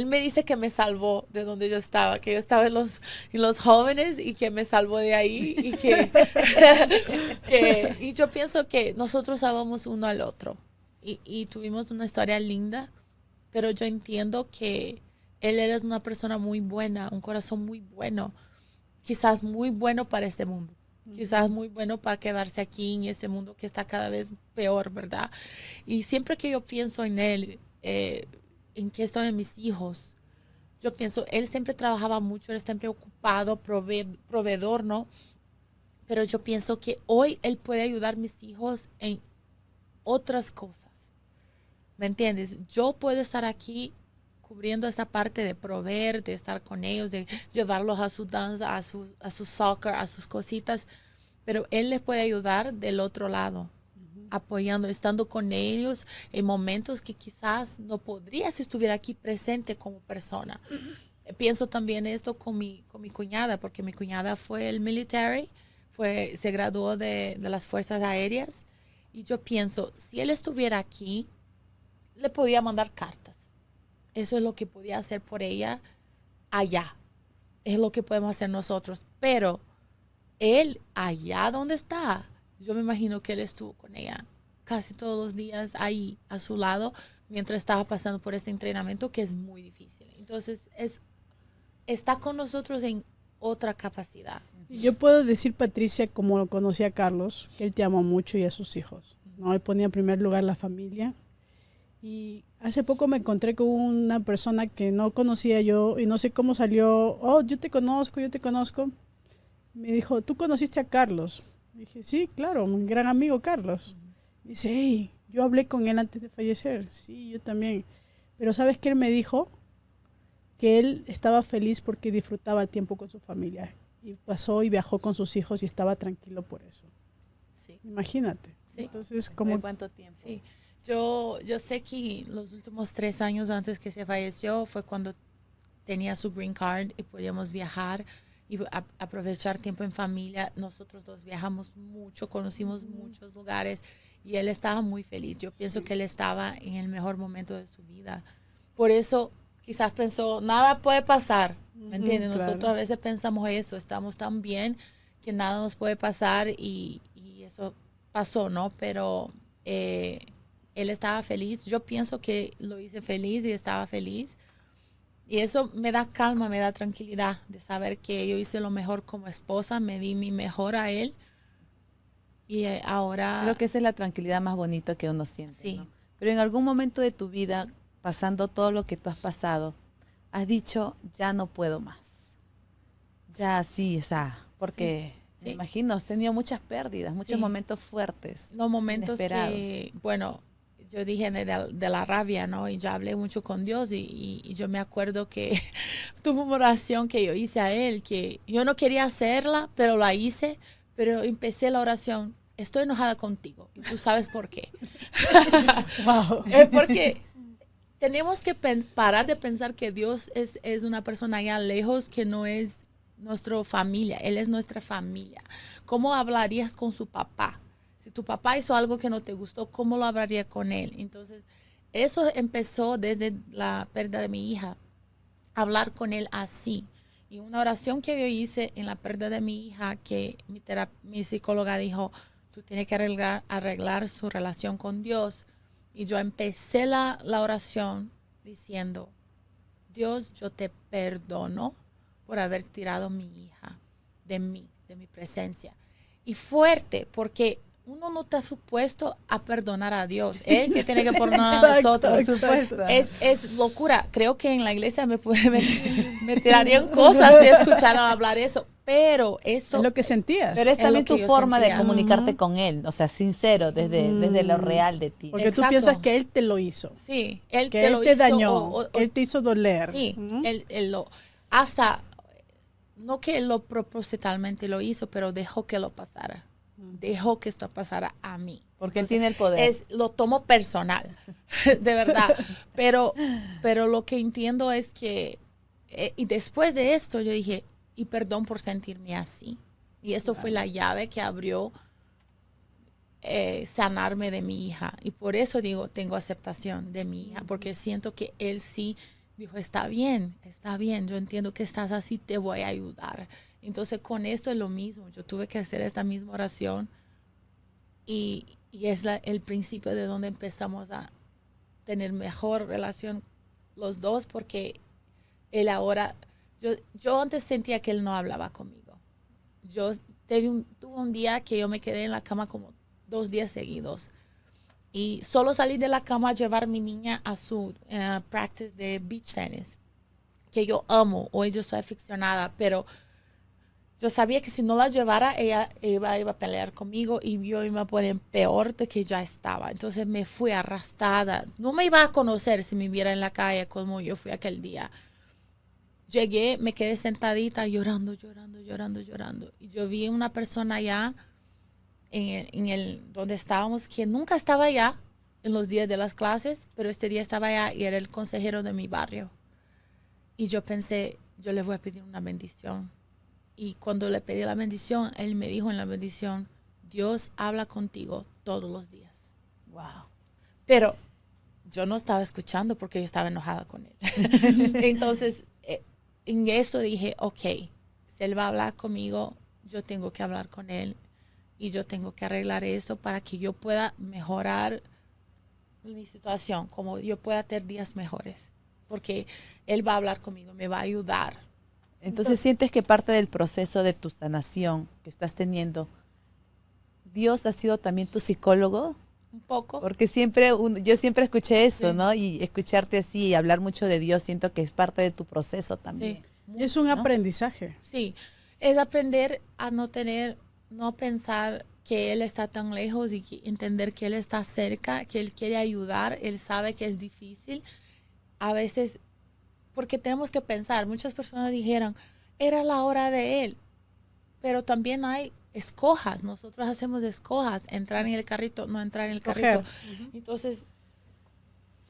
me dice que me salvó de donde yo estaba, que yo estaba en los jóvenes y que me salvó de ahí y y yo pienso que nosotros salvamos uno al otro y tuvimos una historia linda, pero yo entiendo que él era una persona muy buena, un corazón muy bueno, quizás muy bueno para este mundo. Quizás muy bueno para quedarse aquí en este mundo que está cada vez peor, ¿verdad? Y siempre que yo pienso en él, en que estoy en mis hijos, yo pienso, él siempre trabajaba mucho, él siempre ocupado, proveedor, ¿no? Pero yo pienso que hoy él puede ayudar a mis hijos en otras cosas. ¿Me entiendes? Yo puedo estar aquí cubriendo esta parte de proveer, de estar con ellos, de llevarlos a su danza, a su soccer, a sus cositas, pero él les puede ayudar del otro lado, apoyando, estando con ellos en momentos que quizás no podría si estuviera aquí presente como persona. Pienso también esto con mi cuñada, porque mi cuñada fue el military, se graduó de las Fuerzas Aéreas, y yo pienso, si él estuviera aquí, le podía mandar cartas. Eso es lo que podía hacer por ella allá. Es lo que podemos hacer nosotros. Pero él allá donde está, yo me imagino que él estuvo con ella casi todos los días ahí a su lado mientras estaba pasando por este entrenamiento que es muy difícil. Entonces está con nosotros en otra capacidad. Yo puedo decir, Patricia, como lo conocí a Carlos, que él te ama mucho y a sus hijos, ¿no? Él ponía en primer lugar la familia. Y hace poco me encontré con una persona que no conocía yo y no sé cómo salió. Oh, yo te conozco. Me dijo, ¿tú conociste a Carlos? Dije, sí, claro, mi gran amigo Carlos. Dice, hey, yo hablé con él antes de fallecer. Sí, yo también. Pero ¿sabes qué él me dijo? Que él estaba feliz porque disfrutaba el tiempo con su familia. Y pasó y viajó con sus hijos y estaba tranquilo por eso. Sí. Imagínate. Sí. Entonces, ¿cómo cuánto tiempo? Sí. Yo sé que los últimos 3 años antes que se falleció fue cuando tenía su green card y podíamos viajar y aprovechar tiempo en familia. Nosotros dos viajamos mucho, conocimos muchos lugares y él estaba muy feliz. Yo pienso que él estaba en el mejor momento de su vida. Por eso quizás pensó, nada puede pasar, ¿me entiendes? Claro. Nosotros a veces pensamos eso, estamos tan bien que nada nos puede pasar y eso pasó, ¿no? Pero él estaba feliz. Yo pienso que lo hice feliz y estaba feliz. Y eso me da calma, me da tranquilidad de saber que yo hice lo mejor como esposa, me di mi mejor a él. Y ahora... Creo que esa es la tranquilidad más bonita que uno siente, Sí. ¿no? Pero en algún momento de tu vida, pasando todo lo que tú has pasado, has dicho, ya no puedo más. Ya sí, o sea, porque Sí. me imagino, has tenido muchas pérdidas, muchos Sí. momentos fuertes. Los momentos inesperados. que, bueno, yo dije de la rabia, ¿no? Y ya hablé mucho con Dios y yo me acuerdo que tuve una oración que yo hice a él, que yo no quería hacerla, pero la hice, pero empecé la oración. estoy enojada contigo. Y tú sabes por qué. Wow. Porque tenemos que parar de pensar que Dios es una persona allá lejos que no es nuestra familia. Él es nuestra familia. ¿Cómo hablarías con su papá? Si tu papá hizo algo que no te gustó, ¿cómo lo hablaría con él? Entonces, eso empezó desde la pérdida de mi hija. Hablar con él así. Y una oración que yo hice en la pérdida de mi hija, que mi psicóloga dijo, tú tienes que arreglar su relación con Dios. Y yo empecé la oración diciendo, Dios, yo te perdono por haber tirado a mi hija de mí, de mi presencia. Y fuerte, porque uno no está supuesto a perdonar a Dios. Él que tiene que perdonar a nosotros. Por supuesto. Es locura. Creo que en la iglesia me tirarían cosas si escucharan hablar eso. Pero eso Es lo que sentías. Pero es Es también lo que tu yo forma de sentía. comunicarte con él, o sea, sincero, desde lo real de ti. Porque tú Exacto. piensas que él te lo hizo. sí, él Que te él lo te hizo, dañó. Él te hizo doler. sí, Ujú. él lo hasta no que él lo propositalmente lo hizo, pero dejó que lo pasara. Dejó que esto pasara a mí. Porque él tiene el poder. Lo tomo personal, de verdad. Pero lo que entiendo es que, y después de esto yo dije, y perdón por sentirme así. Y esto fue la llave que abrió sanarme de mi hija. Y por eso digo, tengo aceptación de mi hija, porque siento que él sí dijo, está bien, yo entiendo que estás así, te voy a ayudar. Entonces con esto es lo mismo, yo tuve que hacer esta misma oración y es el principio de donde empezamos a tener mejor relación los dos, porque él ahora, yo antes sentía que él no hablaba conmigo. Yo tuve un día que yo me quedé en la cama como 2 días seguidos. Y solo salí de la cama a llevar a mi niña a su practice de beach tennis, que yo amo. Hoy yo soy aficionada, pero yo sabía que si no la llevara, ella iba a pelear conmigo y yo iba a poner peor de que ya estaba. Entonces me fui arrastrada. No me iba a conocer si me viera en la calle como yo fui aquel día. Llegué, me quedé sentadita llorando. Y yo vi una persona allá donde estábamos, que nunca estaba allá en los días de las clases, pero este día estaba allá y era el consejero de mi barrio. Y yo pensé, yo le voy a pedir una bendición. Y cuando le pedí la bendición, él me dijo en la bendición, Dios habla contigo todos los días. Wow. Pero yo no estaba escuchando porque yo estaba enojada con él. Entonces, en esto dije, ok, si él va a hablar conmigo, yo tengo que hablar con él y yo tengo que arreglar eso para que yo pueda mejorar mi situación, como yo pueda tener días mejores. Porque él va a hablar conmigo, me va a ayudar. Entonces sientes que parte del proceso de tu sanación que estás teniendo, Dios ha sido también tu psicólogo, Un poco. porque yo siempre escuché eso, Sí. ¿no? Y escucharte así y hablar mucho de Dios, siento que es parte de tu proceso también. Sí. Es un ¿no? aprendizaje. Sí, es aprender a no pensar que Él está tan lejos y entender que Él está cerca, que Él quiere ayudar, Él sabe que es difícil. A veces, porque tenemos que pensar, muchas personas dijeron, era la hora de Él, pero también hay escojas, nosotros hacemos escojas, entrar en el carrito, no entrar en el Escoger. carrito. Entonces,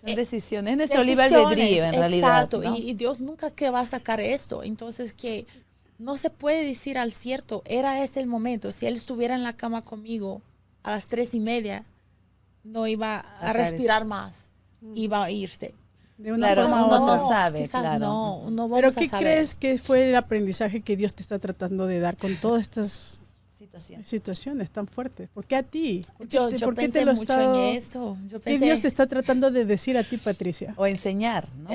Son decisiones, es nuestro libre decisiones, albedrío en realidad. Exacto, ¿no? y Dios nunca que va a sacar esto. Entonces que no se puede decir al cierto, era este el momento. Si él estuviera en la cama conmigo a las 3:30, no iba a Pasar respirar más, iba a irse. De una Claro, forma u uno otra. no sabe, quizás claro. no vamos Pero a ¿qué saber. crees que fue el aprendizaje que Dios te está tratando de dar con todas estas Situación. situaciones tan fuertes? ¿Por qué a ti? Yo ¿Por qué pensé mucho en esto. Yo ¿Qué pensé, Dios te está tratando de decir a ti, Patricia? O enseñar, ¿no?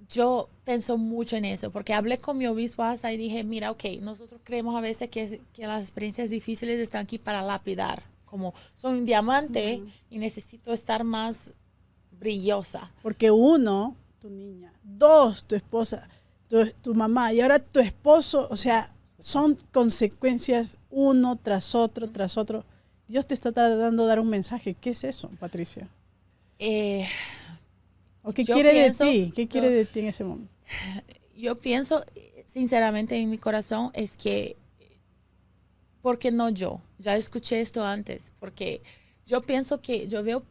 yo pienso mucho en eso, porque hablé con mi obispo hasta y dije, mira, ok, nosotros creemos a veces que las experiencias difíciles están aquí para lapidar, como soy un diamante y necesito estar más brillosa. Porque 1, tu niña; 2, tu esposa, tu mamá, y ahora tu esposo. O sea, son consecuencias uno tras otro, tras otro. Dios te está tratando de dar un mensaje. ¿Qué es eso, Patricia? ¿O qué Yo quiere pienso- de ti? ¿Qué quiere yo- de ti en ese momento? Yo pienso, sinceramente, en mi corazón, es que, ¿por qué no yo? ya escuché esto antes, porque yo pienso que yo veo,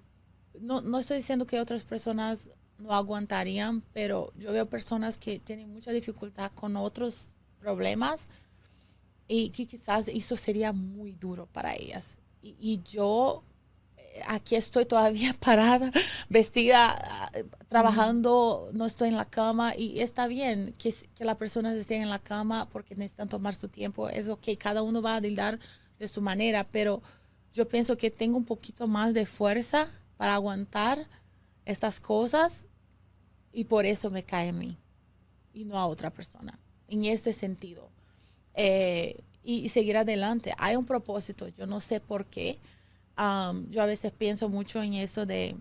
no estoy diciendo que otras personas no aguantarían, pero yo veo personas que tienen mucha dificultad con otros problemas y que quizás eso sería muy duro para ellas. Y yo aquí estoy todavía parada, vestida, trabajando, no estoy en la cama y está bien que las personas estén en la cama porque necesitan tomar su tiempo. Es ok, cada uno va a lidiar de su manera, pero yo pienso que tengo un poquito más de fuerza para aguantar estas cosas y por eso me cae a mí y no a otra persona, en este sentido. Y seguir adelante. Hay un propósito, yo no sé por qué. Yo a veces pienso mucho en eso de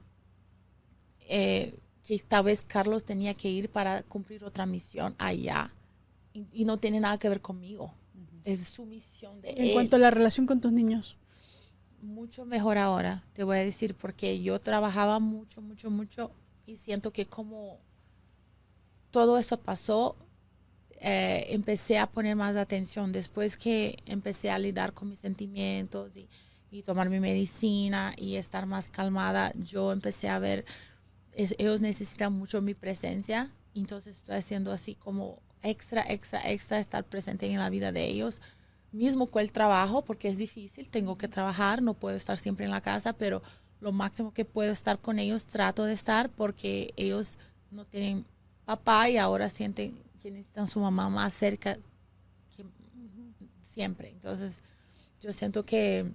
que tal vez Carlos tenía que ir para cumplir otra misión allá y no tiene nada que ver conmigo. Es su misión de él. En cuanto a la relación con tus niños. Mucho mejor ahora, te voy a decir, porque yo trabajaba mucho y siento que como todo eso pasó, empecé a poner más atención después que empecé a lidiar con mis sentimientos y tomar mi medicina y estar más calmada. Yo empecé a ver, ellos necesitan mucho mi presencia, entonces estoy haciendo así como extra estar presente en la vida de ellos, mismo con el trabajo, porque es difícil, tengo que trabajar, no puedo estar siempre en la casa, pero lo máximo que puedo estar con ellos, trato de estar, porque ellos no tienen papá y ahora sienten que necesitan su mamá más cerca que siempre. Entonces, yo siento que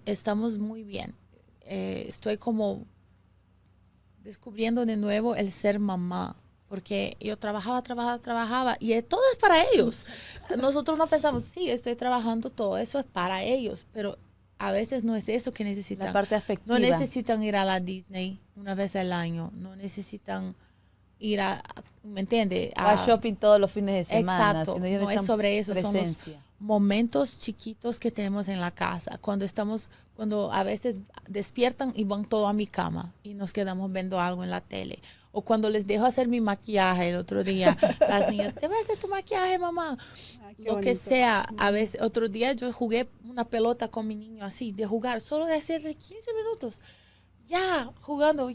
estamos muy bien. Estoy como descubriendo de nuevo el ser mamá, porque yo trabajaba y todo es para ellos. Nosotros no pensamos, sí, estoy trabajando, todo eso es para ellos, pero a veces no es eso que necesitan. La parte afectiva. No necesitan ir a la Disney una vez al año, no necesitan ir ¿me entiende? A shopping todos los fines de semana. Exacto, Sino no es sobre eso, presencia. son los momentos chiquitos que tenemos en la casa, cuando a veces despiertan y van todo a mi cama y nos quedamos viendo algo en la tele. O cuando les dejo hacer mi maquillaje el otro día, las niñas, ¿te vas a hacer tu maquillaje, mamá? Lo que sea. A veces, otro día yo jugué una pelota con mi niño así, de jugar, solo de hacerle 15 minutos. Ya, jugando,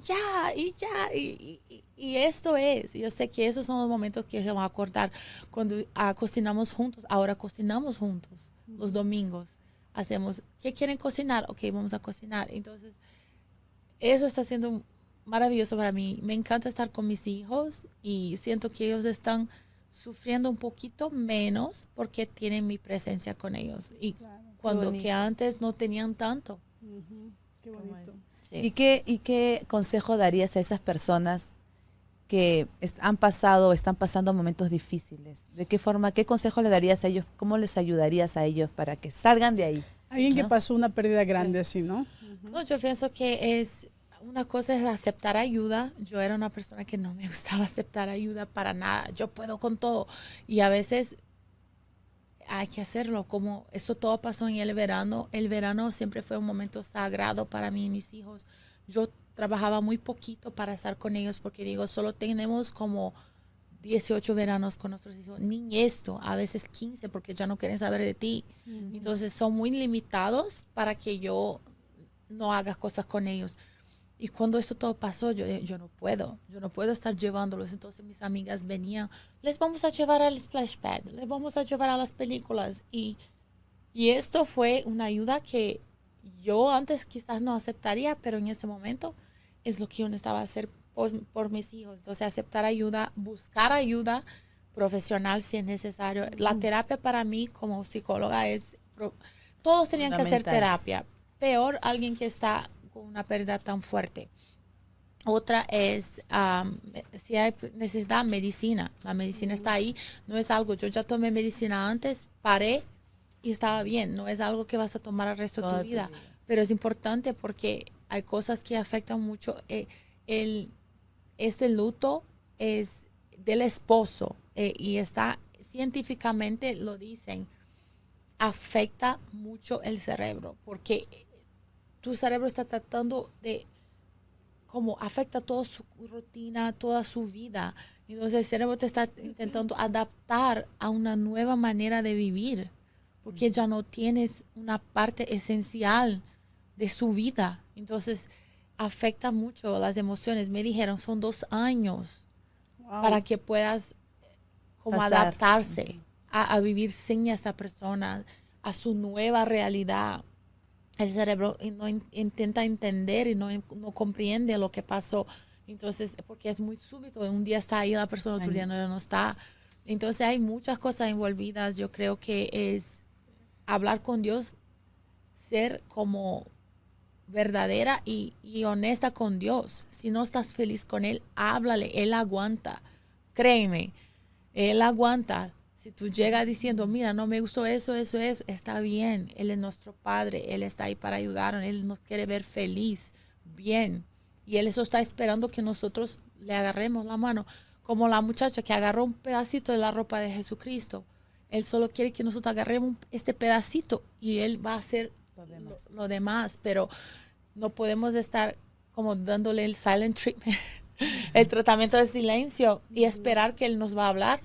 y esto es, yo sé que esos son los momentos que se van a acordar cuando cocinamos juntos. Ahora cocinamos juntos los domingos. Hacemos, ¿qué quieren cocinar? Ok, vamos a cocinar. Entonces, eso está siendo maravilloso para mí. Me encanta estar con mis hijos y siento que ellos están sufriendo un poquito menos porque tienen mi presencia con ellos. Y cuando que antes no tenían tanto. Qué bonito. Sí. ¿Y qué consejo darías a esas personas que están pasando momentos difíciles? ¿De qué forma, qué consejo le darías a ellos? ¿Cómo les ayudarías a ellos para que salgan de ahí? Alguien que ¿no? pasó una pérdida grande así, ¿no? No, yo pienso que una cosa es aceptar ayuda. Yo era una persona que no me gustaba aceptar ayuda para nada. Yo puedo con todo. Y a veces hay que hacerlo. Como esto todo pasó en el verano. El verano siempre fue un momento sagrado para mí y mis hijos. Yo trabajaba muy poquito para estar con ellos porque digo, solo tenemos como 18 veranos con nuestros hijos. Ni esto, a veces 15 porque ya no quieren saber de ti. Entonces son muy limitados para que yo no haga cosas con ellos. Y cuando esto todo pasó, yo dije, yo no puedo estar llevándolos. Entonces mis amigas venían, les vamos a llevar al splash pad, les vamos a llevar a las películas. Y esto fue una ayuda que yo antes quizás no aceptaría, pero en este momento es lo que yo necesitaba hacer por mis hijos. Entonces aceptar ayuda, buscar ayuda profesional si es necesario. La terapia para mí como psicóloga todos tenían que hacer terapia. Peor alguien que está una pérdida tan fuerte. Otra es si hay necesidad medicina. La medicina está ahí. No es algo, yo ya tomé medicina antes, paré y estaba bien. No es algo que vas a tomar el resto de tu vida. Pero es importante porque hay cosas que afectan mucho. Este luto es del esposo y está científicamente lo dicen, afecta mucho el cerebro porque tu cerebro está tratando de, como afecta toda su rutina, toda su vida. Entonces el cerebro te está intentando adaptar a una nueva manera de vivir. porque ya no tienes una parte esencial de su vida. Entonces, afecta mucho las emociones. Me dijeron, son 2 años para que puedas como adaptarse a vivir sin esa persona, a su nueva realidad. El cerebro no intenta entender y no comprende lo que pasó. Entonces, porque es muy súbito. Un día está ahí la persona, otro día no está. Entonces, hay muchas cosas envolvidas. Yo creo que es hablar con Dios, ser como verdadera y honesta con Dios. Si no estás feliz con Él, háblale. Él aguanta. Créeme, Él aguanta. Si tú llegas diciendo, mira, no me gustó eso, está bien. Él es nuestro Padre. Él está ahí para ayudarnos. Él nos quiere ver feliz, bien. Y Él eso está esperando que nosotros le agarremos la mano. Como la muchacha que agarró un pedacito de la ropa de Jesucristo. Él solo quiere que nosotros agarremos este pedacito y Él va a hacer lo demás. Pero no podemos estar como dándole el silent treatment, el tratamiento de silencio y esperar que Él nos va a hablar.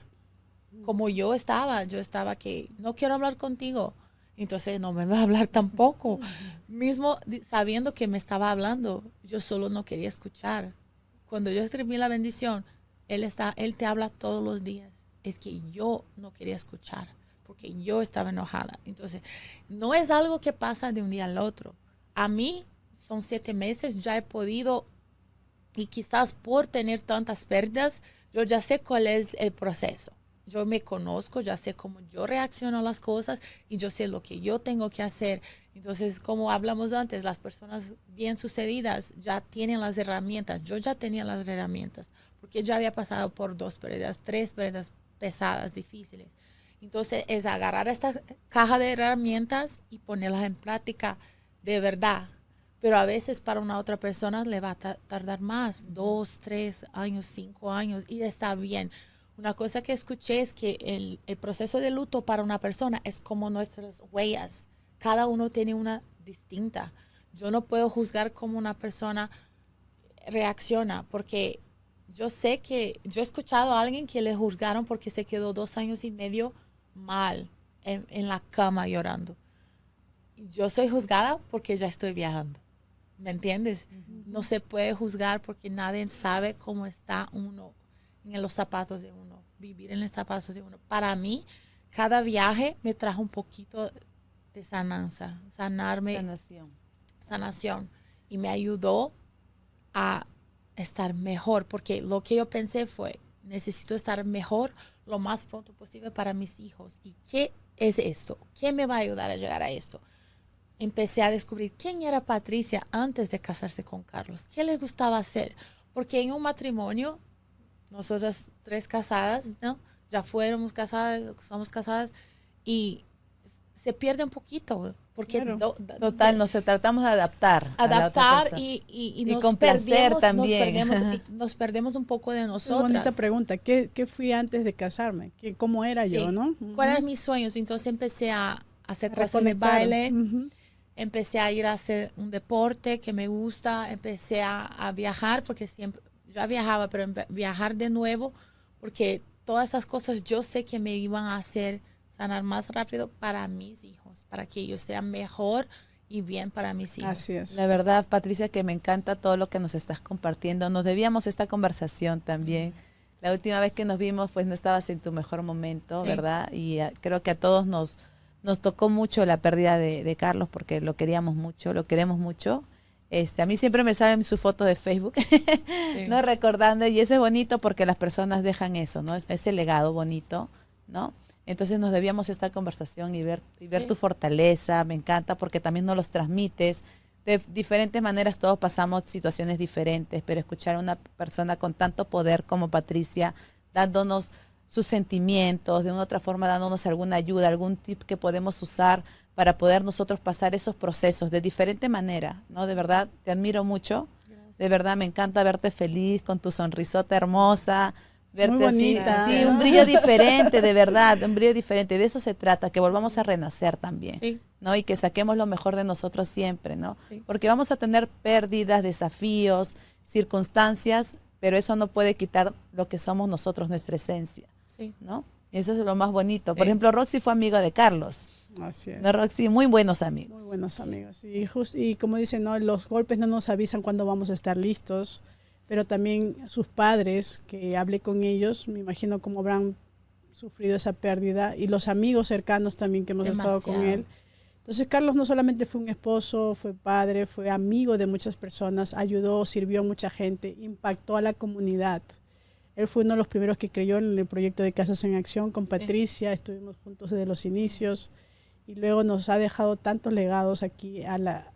Como yo estaba que no quiero hablar contigo, entonces no me va a hablar tampoco. Mismo sabiendo que me estaba hablando, yo solo no quería escuchar. Cuando yo escribí la bendición, Él te habla todos los días. Es que yo no quería escuchar, porque yo estaba enojada. Entonces, no es algo que pasa de un día al otro. A mí son 7 meses, ya he podido, y quizás por tener tantas pérdidas, yo ya sé cuál es el proceso. Yo me conozco, ya sé cómo yo reacciono a las cosas y yo sé lo que yo tengo que hacer. Entonces, como hablamos antes, las personas bien sucedidas ya tienen las herramientas. Yo ya tenía las herramientas porque ya había pasado por 2 pérdidas, 3 pérdidas pesadas, difíciles. Entonces, es agarrar esta caja de herramientas y ponerlas en práctica de verdad. Pero a veces para una otra persona le va a tardar más, 2, 3 años, 5 años, y está bien. Una cosa que escuché es que el proceso de luto para una persona es como nuestras huellas. Cada uno tiene una distinta. Yo no puedo juzgar cómo una persona reacciona, porque yo sé que yo he escuchado a alguien que le juzgaron porque se quedó 2 años y medio mal en la cama llorando. Yo soy juzgada porque ya estoy viajando. ¿Me entiendes? No se puede juzgar porque nadie sabe cómo está uno en los zapatos de uno, vivir en los zapatos de uno. Para mí, cada viaje me trajo un poquito de sanarme, sanación, y me ayudó a estar mejor, porque lo que yo pensé fue, necesito estar mejor lo más pronto posible para mis hijos. ¿Y qué es esto? ¿Qué me va a ayudar a llegar a esto? Empecé a descubrir quién era Patricia antes de casarse con Carlos, qué le gustaba hacer, porque en un matrimonio, nosotras 3 casadas, ¿no? Ya fuéramos casadas, somos casadas, y se pierde un poquito. Porque claro. Total, nos tratamos de adaptar. Adaptar y nos complacer también. Nos perdemos un poco de nosotras. Una bonita pregunta. ¿Qué fui antes de casarme? ¿Cómo era yo, no? ¿Cuáles eran mis sueños? Entonces empecé a hacer clases de baile. Empecé a ir a hacer un deporte que me gusta. Empecé a viajar porque siempre... Ya viajaba, pero viajar de nuevo, porque todas esas cosas yo sé que me iban a hacer sanar más rápido para mis hijos, para que ellos sean mejor y bien para mis hijos. Así es. La verdad, Patricia, que me encanta todo lo que nos estás compartiendo. Nos debíamos esta conversación también. La última vez que nos vimos, pues no estabas en tu mejor momento, sí, ¿verdad? Y creo que a todos nos tocó mucho la pérdida de Carlos, porque lo queríamos mucho, lo queremos mucho. A mí siempre me salen sus fotos de Facebook, sí, ¿no? Recordando, y eso es bonito porque las personas dejan eso, ¿no? Ese legado bonito, ¿no? Entonces nos debíamos esta conversación y ver sí, tu fortaleza. Me encanta porque también nos los transmites. De diferentes maneras todos pasamos situaciones diferentes, pero escuchar a una persona con tanto poder como Patricia, dándonos sus sentimientos, de una otra forma dándonos alguna ayuda, algún tip que podemos usar para poder nosotros pasar esos procesos de diferente manera, ¿no? De verdad, te admiro mucho. Gracias. De verdad, me encanta verte feliz, con tu sonrisota hermosa, verte muy bonita, así, un brillo diferente, de verdad, un brillo diferente. De eso se trata, que volvamos a renacer también, sí, ¿no? Y que saquemos lo mejor de nosotros siempre, ¿no? Sí. Porque vamos a tener pérdidas, desafíos, circunstancias, pero eso no puede quitar lo que somos nosotros, nuestra esencia, sí, ¿no? Y eso es lo más bonito. Por Sí. ejemplo, Roxy fue amiga de Carlos. Así es. ¿No, Roxy? Muy buenos amigos. Muy buenos amigos. Y como dicen, ¿no? Los golpes no nos avisan cuándo vamos a estar listos, pero también sus padres, que hablé con ellos, me imagino cómo habrán sufrido esa pérdida, y los amigos cercanos también que hemos estado con Demasiado. él. Entonces Carlos no solamente fue un esposo, fue padre, fue amigo de muchas personas, ayudó, sirvió a mucha gente, impactó a la comunidad. Él fue uno de los primeros que creyó en el proyecto de Casas en Acción con Patricia, estuvimos juntos desde los inicios y luego nos ha dejado tantos legados aquí,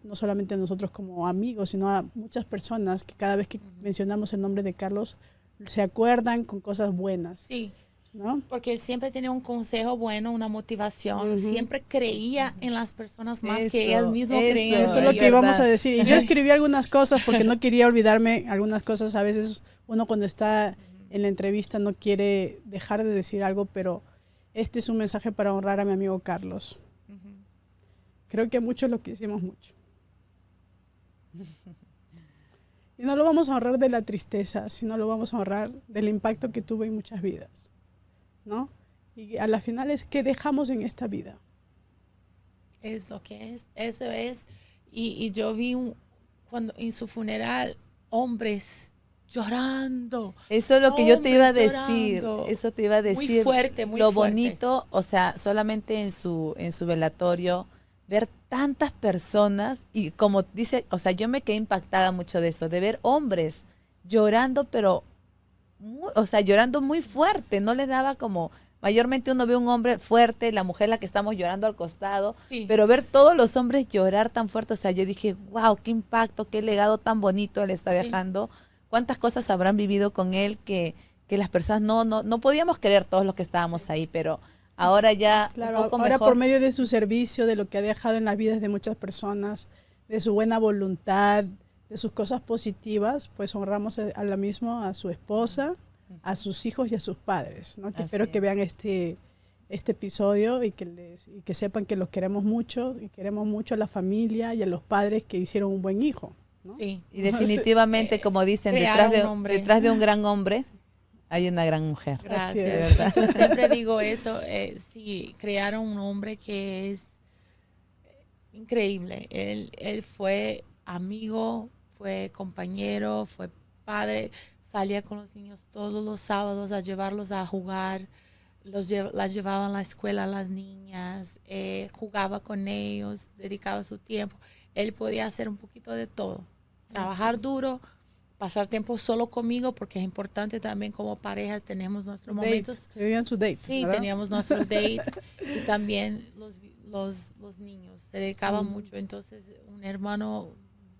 no solamente a nosotros como amigos, sino a muchas personas que cada vez que mencionamos el nombre de Carlos se acuerdan con cosas buenas, Sí, ¿no? porque él siempre tenía un consejo bueno, una motivación, siempre creía en las personas más Eso, que ellas mismas eso, creían. Eso es lo en que ellas. íbamos a ¿verdad? decir. Y yo escribí algunas cosas porque no quería olvidarme algunas cosas. A veces uno cuando está en la entrevista no quiere dejar de decir algo, pero este es un mensaje para honrar a mi amigo Carlos. Creo que mucho lo quisimos mucho. Y no lo vamos a ahorrar de la tristeza, sino lo vamos a ahorrar del impacto que tuvo en muchas vidas, ¿no? Y a la final es qué dejamos en esta vida. Es lo que es, eso es. Y yo vi cuando en su funeral hombres llorando. Eso es lo que yo te iba a Hombres decir. llorando. Eso te iba a Muy decir. fuerte, muy Lo fuerte. bonito, o sea, solamente en su velatorio, ver tantas personas y como dice, o sea, yo me quedé impactada mucho de eso, de ver hombres llorando, pero, o sea, llorando muy fuerte. No les daba como, mayormente uno ve un hombre fuerte, la mujer la que estamos llorando al costado, Sí. pero ver todos los hombres llorar tan fuerte, o sea, yo dije, wow, qué impacto, qué legado tan bonito él está Sí. dejando. Cuántas cosas habrán vivido con él que las personas no podíamos creer todos los que estábamos ahí, pero ahora ya Claro, un poco ahora mejor. por medio de su servicio, de lo que ha dejado en las vidas de muchas personas, de su buena voluntad, de sus cosas positivas, pues honramos a la misma, a su esposa, a sus hijos y a sus padres, ¿no? Que Así espero que es. vean este episodio y que sepan que los queremos mucho y queremos mucho a la familia y a los padres que hicieron un buen hijo, ¿no? Sí. Y definitivamente, como dicen, crearon un hombre. detrás de un gran hombre hay una gran mujer. Así Gracias. es. Yo siempre digo eso, sí, crearon un hombre que es increíble. Él fue amigo, fue compañero, fue padre, salía con los niños todos los sábados a llevarlos a jugar, las llevaba a la escuela a las niñas, jugaba con ellos, dedicaba su tiempo. Él podía hacer un poquito de todo, trabajar duro, pasar tiempo solo conmigo, porque es importante también como parejas, tenemos nuestros momentos. Tenían su date. Sí, ¿verdad? teníamos nuestros dates y también los niños, se dedicaba mucho, entonces un hermano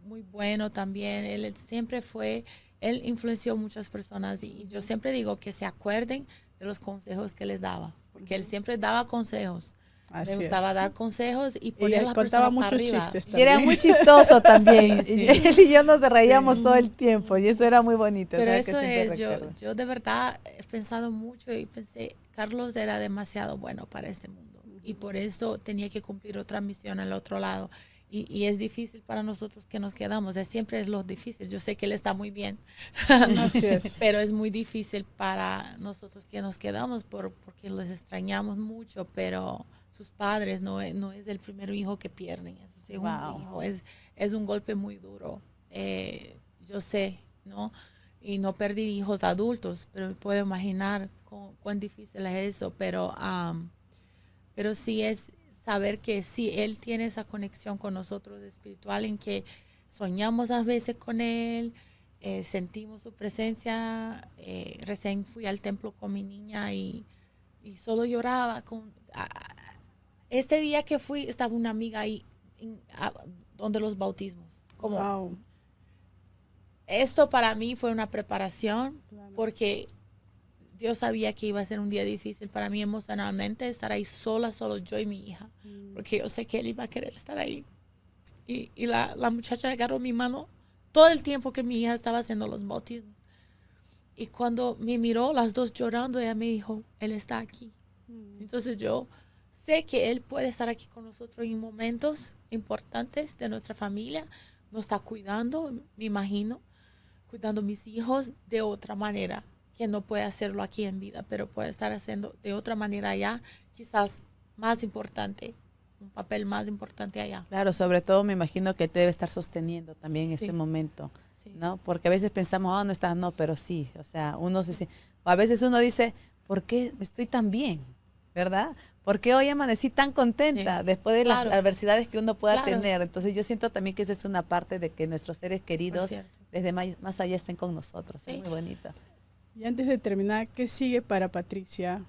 muy bueno también, él siempre fue, él influenció a muchas personas y yo siempre digo que se acuerden de los consejos que les daba, porque él siempre daba consejos, Así le gustaba es. dar consejos y Y poner él la contaba persona para muchos arriba. chistes Y era también. muy chistoso también. Sí, sí. Él y yo nos reíamos todo el tiempo y eso era muy bonito. Pero o sea, que eso siempre es, yo, recuerdo. yo de verdad he pensado mucho y pensé, Carlos era demasiado bueno para este mundo y por eso tenía que cumplir otra misión al otro lado. Y es difícil para nosotros que nos quedamos, siempre es lo difícil. Yo sé que él está muy bien, Así es. pero es muy difícil para nosotros que nos quedamos porque los extrañamos mucho, pero sus padres no es el primer hijo que pierden, es su segundo Wow. hijo, es un golpe muy duro. Yo sé, ¿no? Y no perdí hijos adultos, pero puedo imaginar cuán difícil es eso, pero sí es saber que sí, él tiene esa conexión con nosotros espiritual en que soñamos a veces con él, sentimos su presencia. Recién fui al templo con mi niña y solo lloraba. Este día que fui estaba una amiga ahí donde los bautismos. Como, Wow. esto para mí fue una preparación Claro. porque Dios sabía que iba a ser un día difícil para mí emocionalmente, estar ahí sola, solo yo y mi hija, porque yo sé que él iba a querer estar ahí. Y la muchacha agarró mi mano todo el tiempo que mi hija estaba haciendo los bautismos. Y cuando me miró, las dos llorando, ella me dijo, él está aquí. Entonces yo sé que él puede estar aquí con nosotros en momentos importantes de nuestra familia, nos está cuidando, me imagino, cuidando a mis hijos de otra manera que no puede hacerlo aquí en vida, pero puede estar haciendo de otra manera allá, quizás más importante, un papel más importante allá. Claro, sobre todo me imagino que te debe estar sosteniendo también en Sí. este momento, Sí. ¿no? Porque a veces pensamos, no estás, no, pero sí, o sea, o a veces uno dice, ¿por qué estoy tan bien? ¿Verdad? ¿Por qué hoy amanecí tan contenta Sí. después de Claro. las adversidades que uno pueda Claro. tener? Entonces yo siento también que esa es una parte de que nuestros seres Por queridos cierto. desde más allá estén con nosotros. Sí. Es muy bonito. Y antes de terminar, ¿qué sigue para Patricia?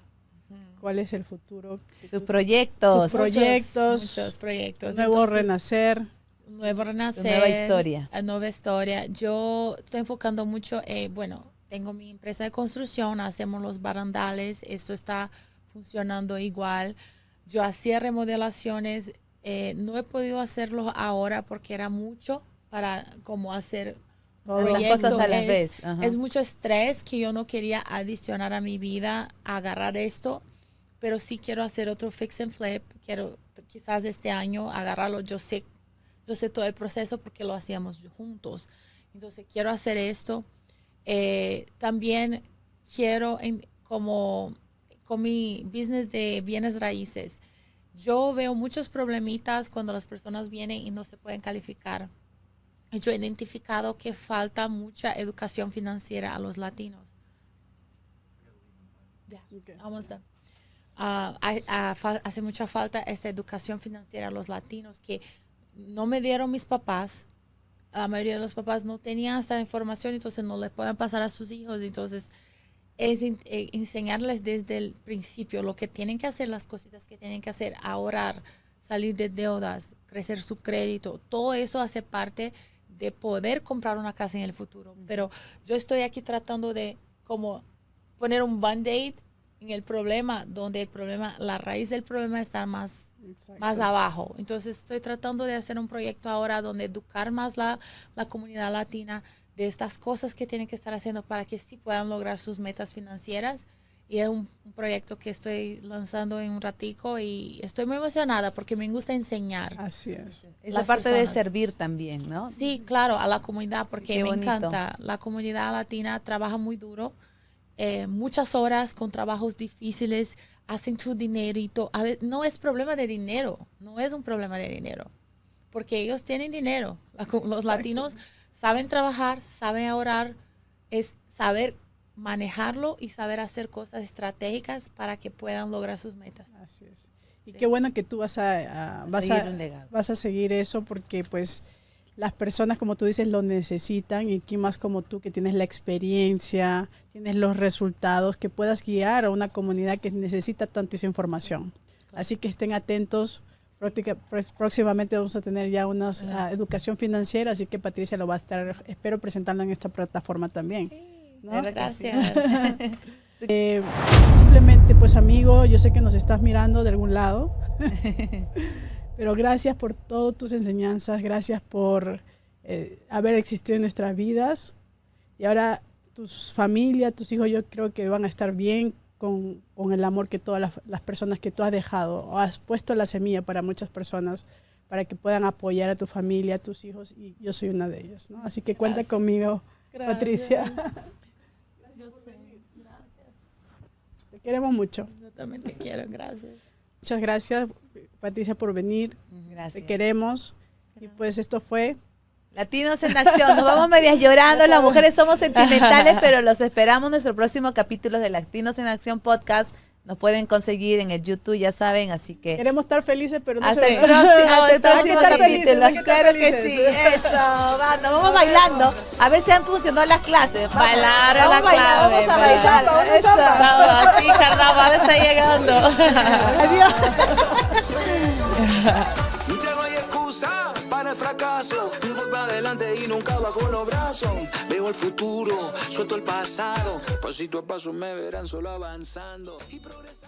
¿Cuál es el futuro? Sus proyectos, Sus proyectos, Muchos proyectos. Nuevo Entonces, renacer. Nuevo renacer. nueva historia. Nueva historia. Yo estoy enfocando mucho, bueno, tengo mi empresa de construcción, hacemos los barandales, esto está funcionando igual. Yo hacía remodelaciones, no he podido hacerlo ahora porque era mucho para como hacer Todas las proyecto. cosas a la vez. Ajá. Es mucho estrés que yo no quería adicionar a mi vida, agarrar esto, pero sí quiero hacer otro fix and flip. Quiero quizás este año agarrarlo. Yo sé todo el proceso porque lo hacíamos juntos. Entonces quiero hacer esto. También quiero, como con mi business de bienes raíces, yo veo muchos problemitas cuando las personas vienen y no se pueden calificar. Yo he identificado que falta mucha educación financiera a los latinos. Ya, almost done. Hace mucha falta esa educación financiera a los latinos que no me dieron mis papás. La mayoría de los papás no tenían esta información, entonces no le pueden pasar a sus hijos. Entonces, es enseñarles desde el principio lo que tienen que hacer, las cositas que tienen que hacer, ahorrar, salir de deudas, crecer su crédito. Todo eso hace parte de poder comprar una casa en el futuro. Pero yo estoy aquí tratando de como poner un band-aid en el problema, donde la raíz del problema está más abajo. Entonces estoy tratando de hacer un proyecto ahora donde educar más la comunidad latina de estas cosas que tienen que estar haciendo para que sí puedan lograr sus metas financieras. Y es un proyecto que estoy lanzando en un ratico y estoy muy emocionada porque me gusta enseñar. Así es. Esa las parte de personas. servir también, ¿no? Sí, claro, a la comunidad porque Qué me bonito. encanta. La comunidad latina trabaja muy duro, muchas horas con trabajos difíciles, hacen su dinerito. A veces, no es problema de dinero, no es un problema de dinero, porque ellos tienen dinero. Los latinos saben trabajar, saben ahorrar, es saber manejarlo y saber hacer cosas estratégicas para que puedan lograr sus metas. Así es. Y qué bueno que tú vas a Seguir un legado. vas a seguir eso porque pues las personas, como tú dices, lo necesitan y quién más como tú que tienes la experiencia, tienes los resultados, que puedas guiar a una comunidad que necesita tanto esa información. Así que estén atentos. Próximamente vamos a tener ya una educación financiera, así que Patricia lo va a estar, espero presentarlo en esta plataforma también. ¿no? Gracias. Simplemente, pues amigo, yo sé que nos estás mirando de algún lado, pero gracias por todas tus enseñanzas, gracias por haber existido en nuestras vidas y ahora tus familias, tus hijos, yo creo que van a estar bien con el amor que todas las personas que tú has dejado, o has puesto la semilla para muchas personas, para que puedan apoyar a tu familia, a tus hijos, y yo soy una de ellas, ¿no? Así que cuenta conmigo, Patricia. Yo sé, gracias. Te queremos mucho. Yo también te quiero, gracias. Muchas gracias, Patricia, por venir. Gracias. Te queremos. Y pues esto fue Latinos en Acción. Nos vamos medias llorando. Las mujeres somos sentimentales, pero los esperamos en nuestro próximo capítulo de Latinos en Acción Podcast. Nos pueden conseguir en el YouTube, ya saben, así que queremos estar felices, pero no hasta se el próximo estar capítulo. felices, hay que estar Claro que felices. sí, eso. Nos vamos bailando. A ver si han funcionado las clases. Vamos, Bailar es vamos la bailando, clave, Vamos a bailar. bailar. Una zamba. Eso. Así, carnaval está llegando. Adiós. Ya no hay excusa para el fracaso. Voy para adelante y nunca bajo los brazos. Veo el futuro, suelto el pasado. Pasito a paso me verán solo avanzando y progresando.